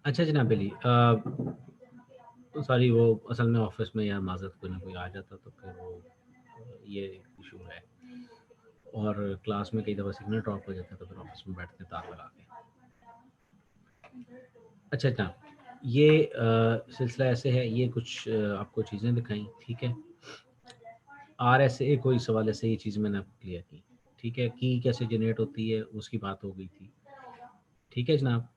अच्छा जनाब अली, सॉरी, वो असल में ऑफिस में यार माजरत कोई ना कोई आ जाता तो फिर वो ये इशू है, और क्लास में कई दफ़ा सिग्नल ड्रॉप हो जाता है तो फिर ऑफिस में बैठते हैं तार लगा के। अच्छा जनाब, ये सिलसिला ऐसे है, ये कुछ आपको चीज़ें दिखाई, ठीक है। RSA को इस हवाले से ये चीज़ मैंने आपको क्लियर की, ठीक है, की कैसे जनरेट होती है उसकी बात हो गई थी, ठीक है जनाब।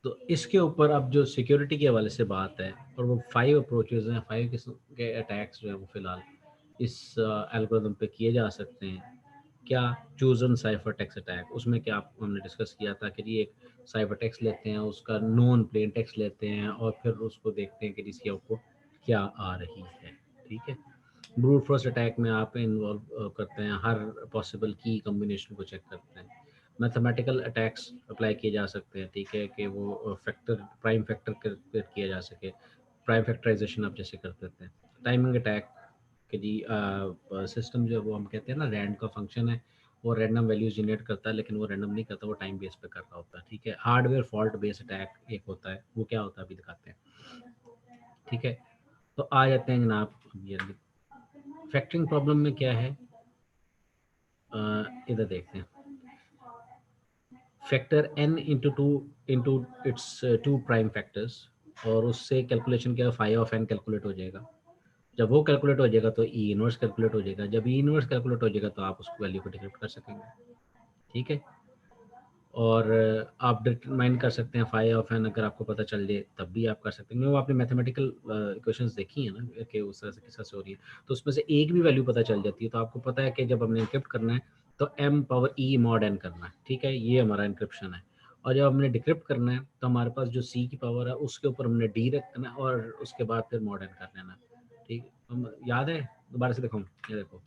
तो इसके ऊपर अब जो सिक्योरिटी के हवाले से बात है, और वो 5 अप्रोचेज हैं, 5 किस्म के अटैक्स जो है वो फ़िलहाल इस एल्गोरिदम पे किए जा सकते हैं। क्या, चूजन साइफर टेक्स्ट अटैक, उसमें क्या हमने डिस्कस किया था कि जी एक साइफर टेक्स्ट लेते हैं, उसका नॉन प्लेन टेक्स्ट लेते हैं और फिर उसको देखते हैं कि जिसकी आउटपुट क्या आ रही है, ठीक है। ब्रूट फोर्स अटैक में आप इन्वॉल्व करते हैं, हर पॉसिबल की कॉम्बिनेशन को चेक करते हैं। मैथमेटिकल अटैक्स अप्लाई किए जा सकते हैं, ठीक है, कि वो फैक्टर, प्राइम फैक्टर क्रिएट किया जा सके, प्राइम फैक्टराइजेशन आप जैसे कर देते हैं। टाइमिंग अटैक कि जी सिस्टम जो है वो हम कहते हैं ना, रैंड का फंक्शन है, वो रैंडम वैल्यूज जनरेट करता है, लेकिन वो रैंडम नहीं करता, वो टाइम बेस पे कर रहा होता है, ठीक है। हार्डवेयर फॉल्ट बेस अटैक एक होता है, वो क्या होता है अभी दिखाते हैं, ठीक है। तो आ जाते हैं जनाब, ये फैक्टरिंग प्रॉब्लम में क्या है, इधर देखते हैं। Factor n into its 2 prime factors, और उससे कैलकुलेशन क्या फाई ऑफ n कैलकुलेट हो जाएगा। जब वो कैलकुलेट हो जाएगा तो ई इनवर्स कैलकुलेट हो जाएगा। जब ई इनवर्स कैलकुलेट हो जाएगा तो आप उसको वैल्यू को डिक्रिप्ट कर सकेंगे। ठीक है, और आप डिटरमाइन कर सकते हैं फाई ऑफ एन, अगर आपको पता चल जाए तब भी आप कर सकते हैं। वो आपने मैथमेटिकल इक्वेशंस देखी है ना कि उस तरह से किस तरह से हो रही है, तो उसमें से एक भी वैल्यू पता चल जाती है तो आपको पता है कि जब हमने इंक्रिप्ट करना है तो m power e mod n करना है। ठीक है, ये हमारा इंक्रिप्शन है। और जब हमने डिक्रिप्ट करना है तो हमारे पास जो c की पावर है उसके ऊपर हमने d रखना है और उसके बाद फिर मॉड n कर लेना। ठीक, याद है? दोबारा से दिखाऊं, ये देखो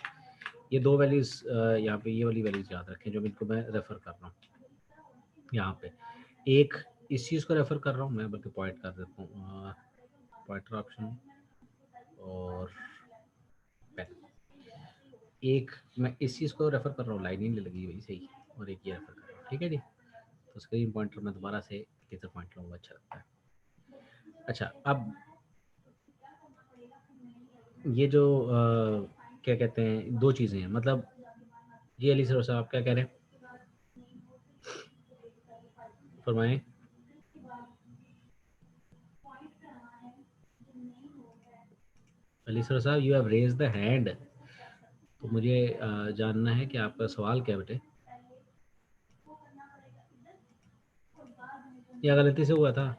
ये दो वैल्यूज यहाँ पे, ये वाली वैल्यूज याद रखें जो इनको मैं रेफर कर रहा हूँ यहाँ पे। एक इस चीज़ को रेफर कर रहा हूँ मैं, बल्कि पॉइंट कर देता हूँ, पॉइंटर ऑप्शन और पेन। एक मैं इस चीज़ को रेफर कर रहा हूँ, लाइन ही नहीं लगी वही सही, और एक ये रेफर कर रहा हूँ। ठीक है जी, तो स्क्रीन पॉइंटर मैं दोबारा से लेजर पॉइंट लूँगा, अच्छा लगता है। अच्छा, अब ये जो क्या कहते हैं, दो चीज़ें हैं, मतलब जी अली सर साहब क्या कह रहे हैं, फरमाएं। अली सर साहब you have raise the hand, तो मुझे जानना है कि आपका सवाल क्या बेटे, या गलती से हुआ था?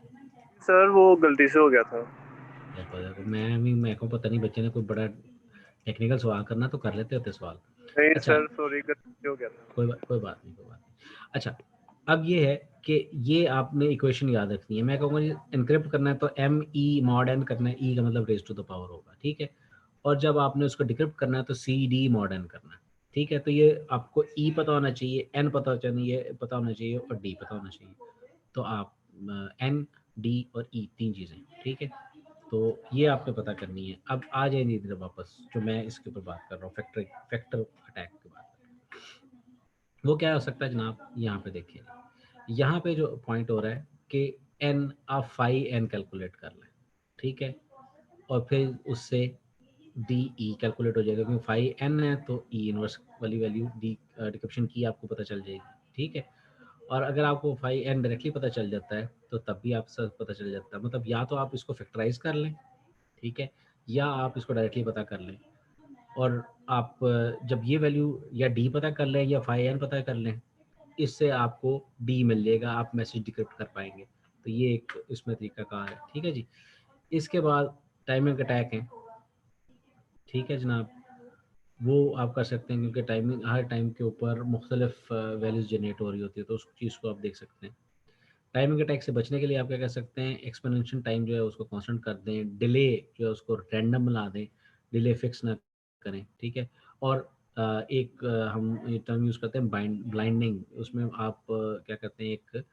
सर वो गलती से हो गया था। मेरे को पता नहीं, बच्चे ने कोई बड़ा टेक्निकल सवाल करना तो कर लेते होते सवाल। नहीं अच्छा, सर सॉरी, गलती से हो गया था। कोई बात नहीं। अच्छा, अब ये है कि ये आपने इक्वेशन याद रखनी है। मैं कहूँगा एनक्रिप्ट करना है तो एम ई मॉड एन करना है, ई का मतलब रेज टू द पावर होगा। ठीक है, और जब आपने उसको डिक्रिप्ट करना है तो सी डी मॉड एन करना है। ठीक है, तो ये आपको ई पता होना चाहिए, एन पता होना चाहिए और डी पता होना चाहिए। तो आप एन, डी और ई तीन चीज़ें। ठीक है, तो ये आपने पता करनी है। अब आ जाएंगे इधर वापस, जो मैं इसके ऊपर बात कर रहा हूँ, फैक्टर अटैक की बात। वो क्या हो सकता है जनाब, यहाँ पे देखिए, यहाँ पे जो पॉइंट हो रहा है कि एन, आप फाई एन कैलकुलेट कर लें। ठीक है, और फिर उससे डी ई कैलकुलेट हो जाएगा, क्योंकि फाई एन है तो ई इनवर्स वाली वैल्यू डी डिक्रिप्शन की आपको पता चल जाएगी। ठीक है, और अगर आपको फाई एन डायरेक्टली पता चल जाता है तो तब भी आप सब पता चल जाता है। मतलब या तो आप इसको फैक्टराइज कर लें, ठीक है, या आप इसको डायरेक्टली पता कर लें, और आप जब ये वैल्यू या डी पता कर लें या फाई एन पता कर लें, इससे आपको डी मिल जाएगा, आप मैसेज डिक्रिप्ट कर पाएंगे। तो ये एक इसमें तरीका कार है। ठीक है जी, इसके बाद टाइमिंग अटैक है। ठीक है जनाब, वो आप कर सकते हैं, क्योंकि टाइमिंग हर टाइम के ऊपर मुख्तलिफ वैल्यूज जनरेट हो रही होती है, तो उस चीज़ को आप देख सकते हैं। टाइमिंग अटैक से बचने के लिए आप क्या कर सकते हैं, एक्सपोनेंशियल टाइम जो है उसको कांस्टेंट कर दें, डिले जो है उसको रैंडम बना दें, डिले फिक्स ना करें। ठीक है, और एक हम ये टर्म यूज़ करते हैं ब्लाइंडिंग, उसमें आप क्या करते हैं, एक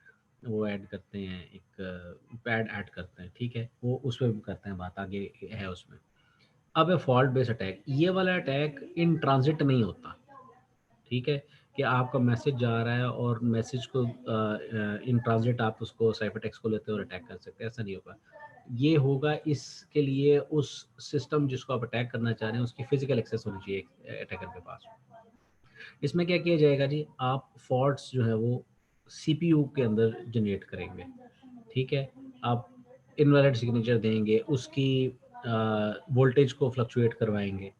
वो ऐड करते हैं, एक पैड ऐड करते हैं। ठीक है, वो उसमें करते हैं बात, आगे है उसमें। अब है फॉल्ट बेस्ड अटैक। ये वाला अटैक इन ट्रांजिट नहीं होता। ठीक है, कि आपका मैसेज जा रहा है और मैसेज को इन ट्रांजिट आप उसको साइफर टेक्स्ट को लेते हो और अटैक कर सकते हैं, ऐसा नहीं होगा। ये होगा इसके लिए उस सिस्टम जिसको आप अटैक करना चाह रहे हैं उसकी फिजिकल एक्सेस होनी चाहिए अटैकर के पास। इसमें क्या किया जाएगा जी, आप फॉल्ट्स जो है वो सीपीयू के अंदर जनरेट करेंगे। ठीक है, आप इनवैलिड सिग्नेचर देंगे, उसकी वोल्टेज को फ्लक्चुएट करवाएंगे।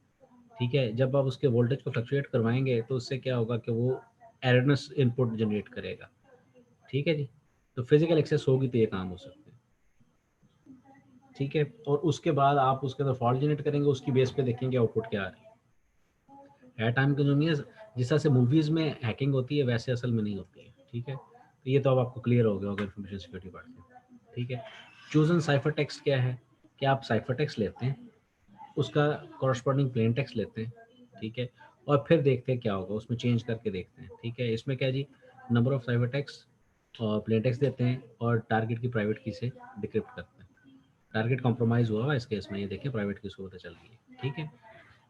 ठीक है, जब आप उसके वोल्टेज को फ्लक्चुएट करवाएंगे तो उससे क्या होगा कि वो एररनेस इनपुट जनरेट करेगा। ठीक है जी, तो फिजिकल एक्सेस होगी तो ये काम हो सकते हैं। ठीक है, और उसके बाद आप उसके अंदर फॉल्ट जनरेट करेंगे, उसकी बेस पे देखेंगे आउटपुट क्या आ रही है। टाइम कंज्यूमिंग है, जिस तरह से मूवीज में हैकिंग होती है वैसे असल में नहीं होती है। ठीक है, तो ये तो अब आपको क्लियर हो गया होगा इन्फॉर्मेशन सिक्योरिटी पार्ट में। ठीक है, चूजन साइफर टेक्स्ट क्या है कि आप साइफर टेक्स्ट लेते हैं, उसका कॉरस्पॉन्डिंग प्लेन टेक्स्ट लेते हैं। ठीक है, और फिर देखते हैं क्या होगा, उसमें चेंज करके देखते हैं। ठीक है, इसमें क्या जी, नंबर ऑफ साइफर टेक्स्ट और प्लेन टेक्स्ट देते हैं और टारगेट की प्राइवेट की से डिक्रिप्ट करते हैं। टारगेट कॉम्प्रोमाइज हुआ इस केस में, ये देखें प्राइवेट की उसको पता चल रही है। ठीक है,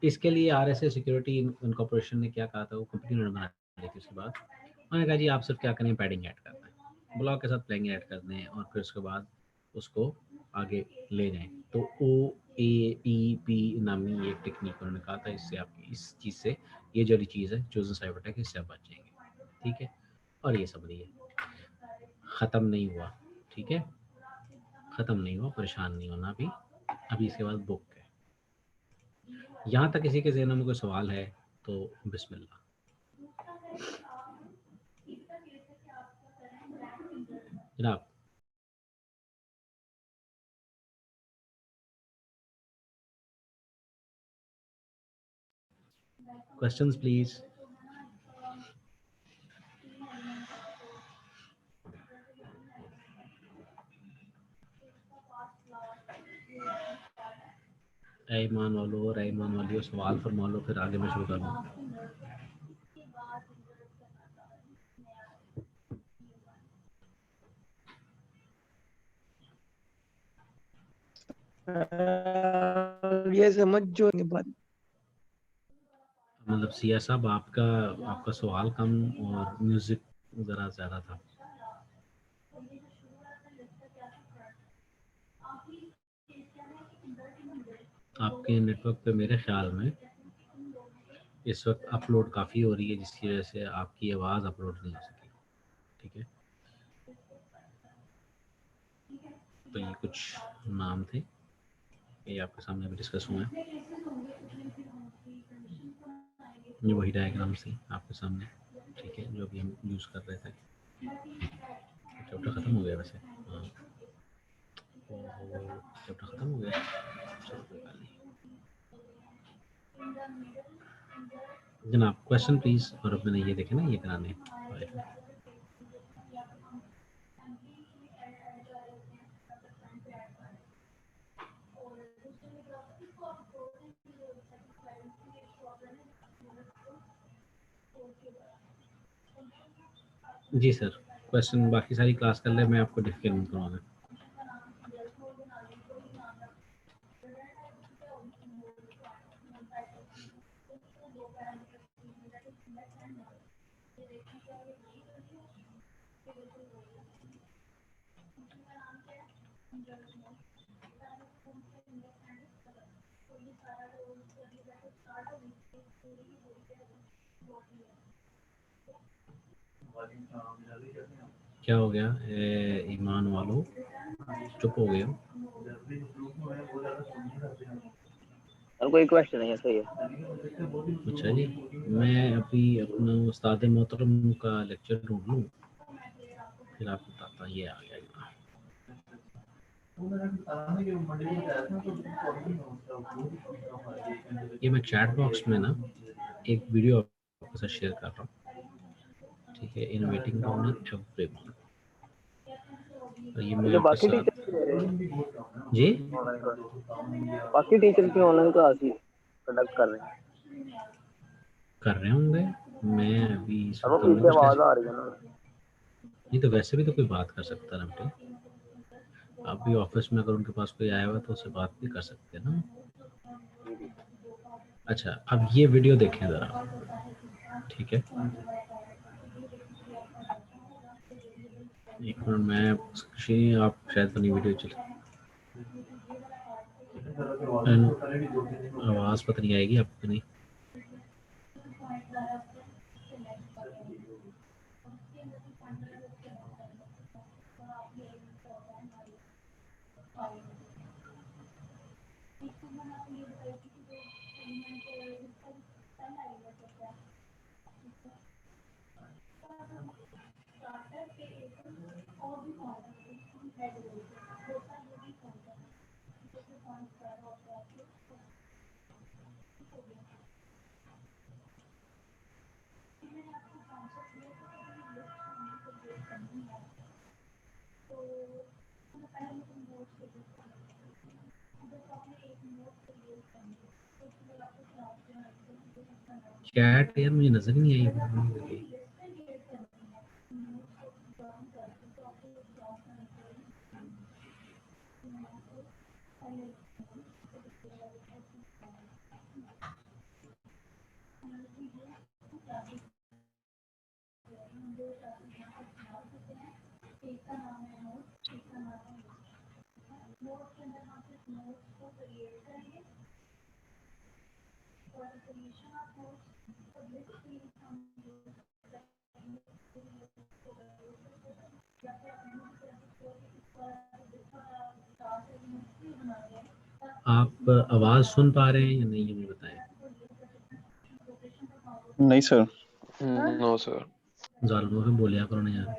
इसके लिए RSA सिक्योरिटी इनकॉर्पोरेशन ने क्या कहा था, वो कंपनी ने बना ली थी। उसके बाद उन्होंने कहा जी आप सिर्फ क्या करें, पैडिंग ऐड करना है, ब्लॉक के साथ पैडिंग ऐड कर दें और फिर उसके बाद उसको आगे ले जाएं। तो OAEP नामी एक टेक्निक उन्होंने कहा था, इससे आप इस चीज़ से, ये जो चीज़ है चोजन साइबर अटैक, इससे आप बच जाएंगे। ठीक है, और ये सब नहीं है। ख़त्म नहीं हुआ, ठीक है, ख़त्म नहीं हुआ, परेशान नहीं होना अभी, अभी इसके बाद बुक है। यहाँ तक किसी के ज़हन में कोई सवाल है तो बिस्मिल्लाह। जनाब क्वेश्चंस प्लीज। ईमान वालों सवाल फरमा लो, फिर आगे मैं शुरू करूँ। ये समझ जो नहीं बात। मतलब सिया साहब आपका सवाल कम और म्यूजिक ज़रा ज़्यादा था। आपके नेटवर्क पे मेरे ख्याल में इस वक्त अपलोड काफ़ी हो रही है, जिसकी वजह से आपकी आवाज़ अपलोड नहीं हो सकी, ठीक है। तो ये कुछ नाम थे, ये आपके सामने अभी डिस्कस हुए हैं। ये वही डायग्राम्स थी आपके सामने, ठीक है, जो अभी हम यूज़ कर रहे थे। चैप्टर ख़त्म हो गया वैसे, हाँ चैप्टर ख़त्म हो गया, चलो कोई बात नहीं। जनाब क्वेश्चन प्लीज़। और अब मैंने ये देखे ना, ये कराने जी सर। क्वेश्चन बाकी सारी क्लास कर ले, मैं आपको डिफिकल्ट नहीं करवाना। क्या हो गया ईमान वालों, चुप हो गए हो? और कोई क्वेश्चन है? सही है। अच्छा जी, मैं अभी अपना उस्ताद मोहतरम का लेक्चर ढूंढ लूँ, फिर आपको बताता। ये आ गया। ये मैं चैट बॉक्स में ना एक वीडियो आपके साथ शेयर कर रहा हूँ, ठीक है, इनोवेटिंग एवरीवन। और ये मैं जो आपके बाकी साथ टीचर जी ऑनलाइन क्लास, बाकी टीचर भी ऑनलाइन क्लास ही कंडक्ट कर रहे हैं। कर रहे होंगे, मैं अभी इस अब वो वक्त हमने पीछे कुछ आवाज टेस्ट आ रही है ना। नहीं, तो वैसे भी तो कोई बात कर सकता है ना। आप भी ऑफिस में अगर उनके पास कोई आया हुआ तो उससे बात भी कर सकते हैं ना। अच्छा, अब ये वीडियो देखें ज़रा, ठीक है। एक मिनट, मैं आप शायद अपनी वीडियो चले, आवाज़ पता नहीं आएगी आपको नहीं। चैट यार मुझे नजर ही नहीं आई। आप आवाज़ सुन पा रहे हैं या नहीं, ये भी बताएं। नहीं सर। No sir. जालमों से बोलिया करो ना यार।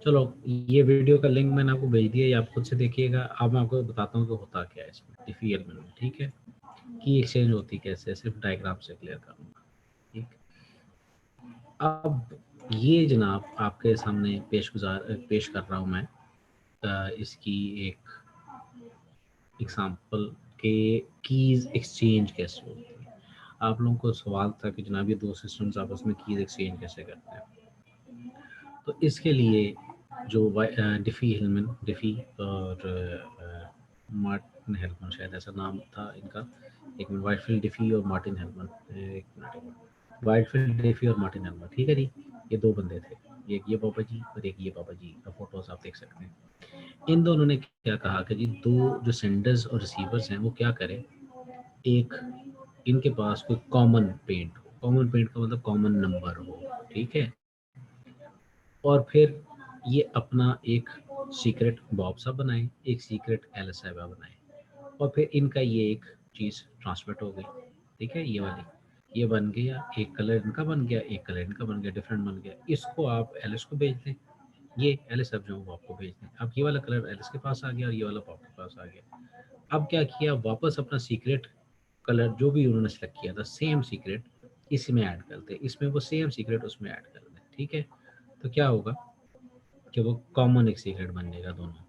चलो, ये वीडियो का लिंक मैंने आपको भेज दिया, ये आप खुद से देखिएगा। अब मैं आपको बताता हूँ कि होता क्या है इसमें डिफी एलिमेंट में, ठीक है। की एक्सचेंज होती कैसे, सिर्फ डायग्राम से क्लियर करूँगा, ठीक। अब ये जनाब आपके सामने पेश कर रहा हूँ मैं इसकी एक एग्जांपल के कीज एक्सचेंज कैसे होती है। आप लोगों को सवाल था कि जनाब ये दो सिस्टम्स आपस में कीज एक्सचेंज कैसे करते हैं। तो इसके लिए जो डिफी और मार्टिन हेलमन, शायद ऐसा नाम था इनका, एक मिनट, वाइटफील्ड डिफी और मार्टिन हेलमन, एक मिनट, वाइटफील्ड डिफी और मार्टिन हेलमन, ठीक है जी। ये दो बंदे थे, एक ये बाबा जी और एक ये बाबा जी का फोटोज आप देख सकते हैं। इन दोनों ने क्या कहा कि जी दो जो सेंडर्स और रिसीवर्स हैं वो क्या करें, एक इनके पास कोई कॉमन पेंट हो, कॉमन पेंट का मतलब कॉमन नंबर हो, ठीक है। और फिर ये अपना एक सीक्रेट बॉब सा बनाए, एक सीक्रेट एलएसआईवा बनाए, और फिर इनका ये एक चीज़ ट्रांसमिट हो गई, ठीक है। ये वाली ये बन गया, एक कलर इनका बन गया, एक कलर इनका बन गया, डिफरेंट बन गया। इसको आप एलएस को भेज दें, ये एलएस अब जो बॉब को भेज दें। अब ये वाला कलर एलएस के पास आ गया और ये वाला बॉब के पास आ गया। अब क्या किया, वापस अपना सीक्रेट कलर जो भी उन्होंने सेलेक्ट किया था, सेम सीक्रेट इसमें ऐड कर दे, इसमें वो सेम सीक्रेट उसमें ऐड कर दे, ठीक है। तो क्या होगा कि वो कॉमन एक सीक्रेट बन जाएगा दोनों।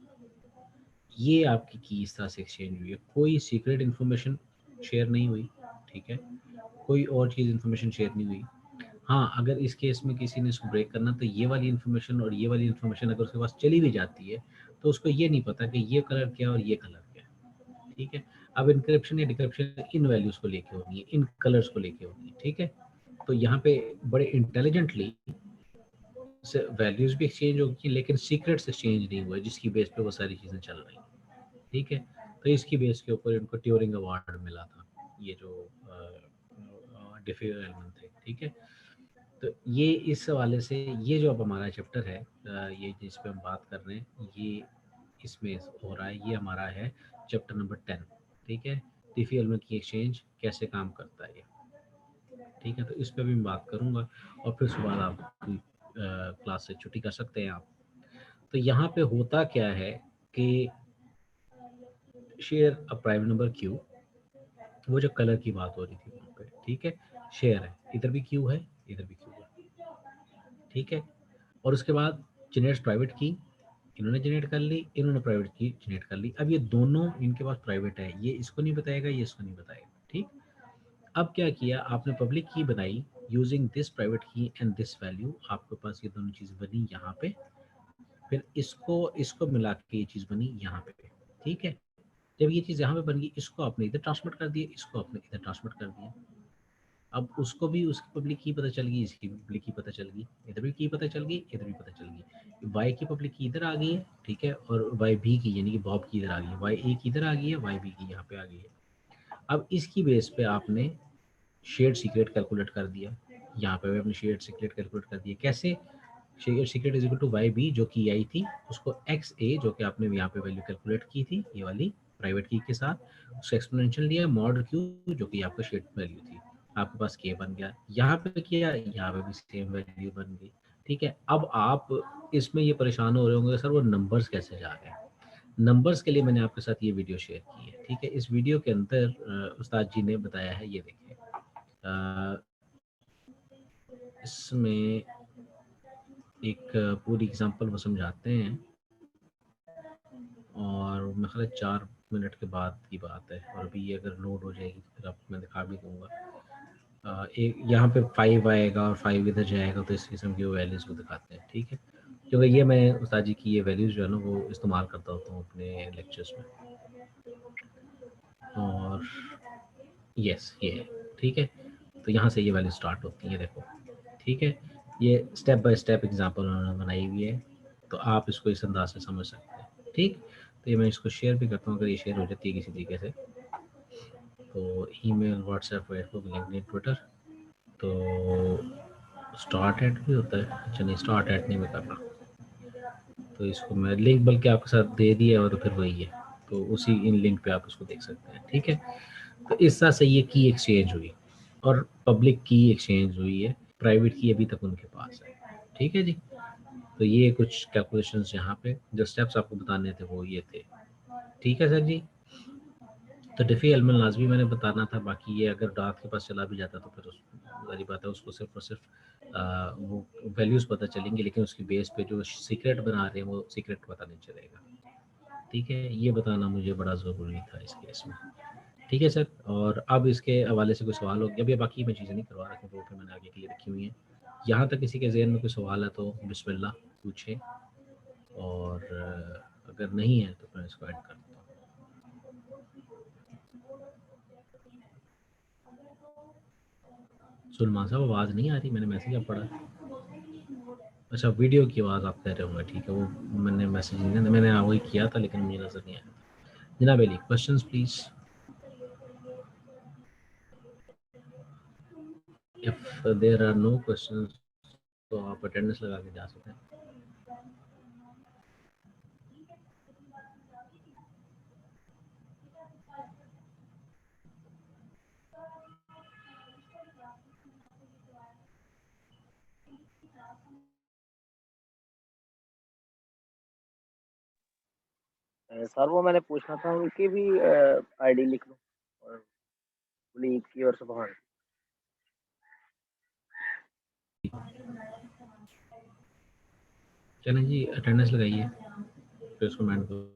ये आपकी की इस तरह से एक्सचेंज हुई है, कोई सीक्रेट इन्फॉर्मेशन शेयर नहीं हुई, ठीक है, कोई और चीज़ इन्फॉर्मेशन शेयर नहीं हुई। हाँ, अगर इस केस में किसी ने इसको ब्रेक करना, तो ये वाली इन्फॉर्मेशन और ये वाली इन्फॉर्मेशन अगर उसके पास चली भी जाती है तो उसको ये नहीं पता कि ये कलर क्या और ये कलर क्या, ठीक है। अब इनक्रिप्शन या डिक्रिप्शन इन वैल्यूज को लेके होनी है, इन कलर्स को लेके होनी है, ठीक है। तो यहाँ पे बड़े इंटेलिजेंटली वैल्यूज भी एक्सचेंज होगी, लेकिन सीक्रेट्स एक्सचेंज नहीं हुआ, जिसकी बेस पे वो सारी चीज़ें चल रही, ठीक है। तो इसकी बेस के ऊपर इनको ट्यूरिंग अवार्ड मिला था, ये जो डिफी एलिमेंट थे, ठीक है। तो ये इस हवाले से ये जो अब हमारा चैप्टर है, ये जिस पे हम बात कर रहे हैं, ये इसमें हो रहा है, ये हमारा है चैप्टर नंबर 10, ठीक है। डिफी एलिमेंट की एक्सचेंज कैसे काम करता है ये, ठीक है। तो इस पे भी मैं बात करूंगा और फिर उसके बाद आप क्लास से छुट्टी कर सकते हैं आप। तो यहाँ पे होता क्या है कि share a prime number Q, वो जो कलर की बात हो रही थी वहाँ पे, ठीक है, शेयर है, इधर भी क्यू है, इधर भी क्यू है, ठीक है। और उसके बाद जनरेट प्राइवेट की, इन्होंने जनरेट कर ली, इन्होंने प्राइवेट की जनरेट कर ली। अब ये दोनों इनके पास प्राइवेट है, ये इसको नहीं बताएगा, ये इसको नहीं बताएगा, ठीक। अब क्या किया आपने, पब्लिक की बनाई यूजिंग दिस प्राइवेट की एंड दिस वैल्यू, आपके पास ये दोनों चीज़ बनी यहाँ पे, फिर इसको मिला के ये चीज़ बनी यहाँ पे, ठीक है। जब ये चीज़ यहाँ पे बन गई, इसको आपने इधर ट्रांसमिट कर दिया, इसको आपने इधर ट्रांसमिट कर दिया। अब उसको भी उसकी पब्लिक की पता चल गई, इसकी पब्लिक की पता चल गई, इधर भी की पता चल गई, इधर भी पता चल गई। वाई की पब्लिक की इधर आ गई है, ठीक है, और वाई बी की यानी कि बॉब की इधर आ गई है, वाई ए की इधर आ गई है, वाई बी की यहाँ पे आ गई है। अब इसकी बेस पे आपने शेयर्ड सीक्रेट कैलकुलेट कर दिया, यहाँ पे भी आपने शेयर्ड सीक्रेट कैलकुलेट कर दिया। कैसे, share secret is equal to Y B जो की आई थी, उसको एक्स ए जो कि आपने यहाँ पे वैल्यू कैलकुलेट की थी ये वाली प्राइवेट की के साथ, उसको एक्सपोनेंशियल दिया, मॉड क्यू जो कि आपका शेयर्ड वैल्यू थी, आपके पास के बन गया। यहाँ पे किया, यहाँ पे भी सेम वैल्यू बन गई, ठीक है। अब आप इसमें ये परेशान हो रहे होंगे सर वो नंबर्स कैसे जा रहे हैं। नंबर्स के लिए मैंने आपके साथ ये वीडियो शेयर की है, ठीक है। इस वीडियो के अंदर उस्ताद जी ने बताया है, ये देखिए इसमें एक पूरी एग्जांपल वो समझाते हैं, और मेरे ख्याल 4 मिनट के बाद की बात है, और अभी ये अगर लोड हो जाएगी फिर आपको मैं दिखा भी दूंगा। एक यहाँ पे 5 आएगा और 5 इधर जाएगा, तो इस किस्म की वो वैल्यूज़ को दिखाते हैं, ठीक है। क्योंकि ये मैं उस्ताद जी की ये वैल्यूज़ जो है ना वो इस्तेमाल करता होता हूँ अपने लेक्चर्स में। और यस ये है, ठीक है। तो यहाँ से ये वैल्यू स्टार्ट होती है, देखो, ठीक है। ये स्टेप बाय स्टेप एग्जांपल उन्होंने बनाई हुई है, तो आप इसको इस अंदाज से समझ सकते हैं, ठीक। तो ये मैं इसको शेयर भी करता हूँ, अगर ये शेयर हो जाती है किसी तरीके से, तो email, WhatsApp, Facebook, LinkedIn, Twitter, तो स्टार्ट एट भी होता है। अच्छा नहीं, स्टार्ट एट नहीं मैं करना, तो इसको मैं लिंक बल्कि आपके साथ दे दिया और तो फिर वही है, तो उसी इन लिंक पे आप उसको देख सकते हैं। ठीक है, तो इस तरह से ये की एक्सचेंज हुई और पब्लिक की एक्सचेंज हुई है, प्राइवेट की अभी तक उनके पास है। ठीक है जी, तो ये कुछ कैलकुलेशंस यहाँ पे जो स्टेप्स आपको बताने थे वो ये थे। ठीक है सर जी, तो डिफ़ी एलमन लाजमी मैंने बताना था, बाकी ये अगर डार्क के पास चला भी जाता तो फिर सारी बात है, उसको सिर्फ और सिर्फ वो वैल्यूज़ पता चलेंगी, लेकिन उसकी बेस पे जो सीक्रेट बना रहे हैं वो सीक्रेट पता नहीं चलेगा। ठीक है, ये बताना मुझे बड़ा ज़रूरी था इस केस में। ठीक है सर, और अब इसके हवाले से कोई सवाल हो गया? अभी बाकी मैं चीज़ें नहीं करवा रहा, क्योंकि वो फिर मैंने आगे के लिए रखी हुई हैं। यहाँ तक किसी के ज़हन में कोई सवाल है तो बिस्मिल्लाह पूछें, और अगर नहीं है तो मैं इसको ऐड कर देता हूँ। सुलमान साहब आवाज़ नहीं आ रही, मैंने मैसेज अब पढ़ा। अच्छा, वीडियो की आवाज़ आप कह रहे होंगे, ठीक है, वो मैंने मैसेज नहीं, मैंने वही किया था लेकिन मुझे नज़र नहीं आया। जनाब Ali, questions please. If there are no questions तो आप अटेंडेंस लगा के जा सकते हैं। सर वो मैंने पूछना था उनकी भी आईडी लिख लूं, और वलीद की और सुभान की। चलें जी, अटेंडेंस लगाइए फिर उसको मैंड करो।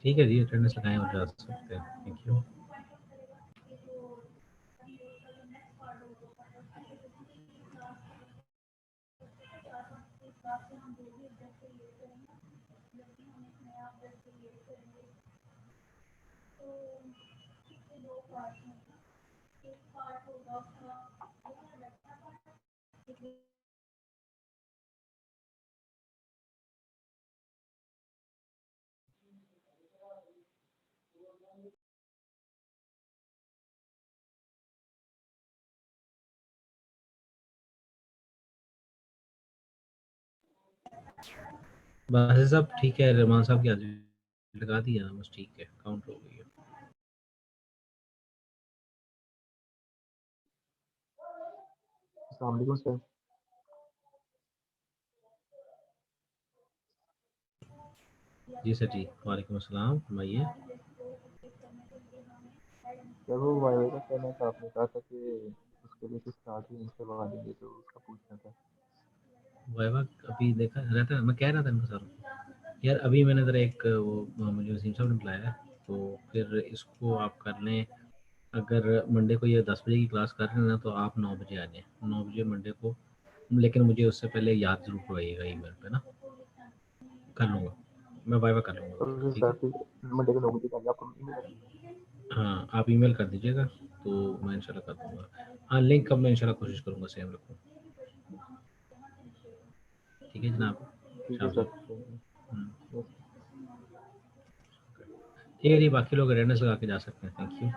ठीक है जी, अटेंडेंस लगाएं और जा सकते हैं। Thank you. बस सब ठीक है, रहमान साहब की हाजिरी लगा दिया ना, बस ठीक है, काउंट हो गई है। अस्सलाम वालेकुम सर। जी सर जी, वालेकुम अस्सलाम, फरमाइए। सर वो वाईवा का कहना था, आपने कहा था कि उसके लिए कुछ चार्ज नहीं करवा देंगे, तो उसका पूछना था। वाइवा अभी देखा रहता है, मैं कह रहा था इनको सर यार, अभी मैंने ज़रा एक वो मुझे वसीम साहब ने बुलाया है, तो फिर इसको आप कर लें। अगर मंडे को ये 10 बजे की क्लास कर रहे हैं ना, तो आप 9 बजे आ जाएँ, 9 बजे मंडे को, लेकिन मुझे उससे पहले याद ज़रूर करवाइएगा ईमेल पे ना। कर लूँगा मैं, वाइवा कर लूँगा, और ठीक सर है। फिर मंडे को 9 बजे पहले आपको ईमेल कर दूँगा। हाँ, आप ईमेल कर दीजिएगा तो मैं इंशाल्लाह कर दूँगा। हाँ, लिंक कब मैं इंशाल्लाह कोशिश करूँगा सेम रखूँ। ठीक है जनाब, ठीक है शाम सर, साहब। Thank you. ठीक है जी, बाकी लोग अटेंडेंस लगा के जा सकते हैं। Thank you.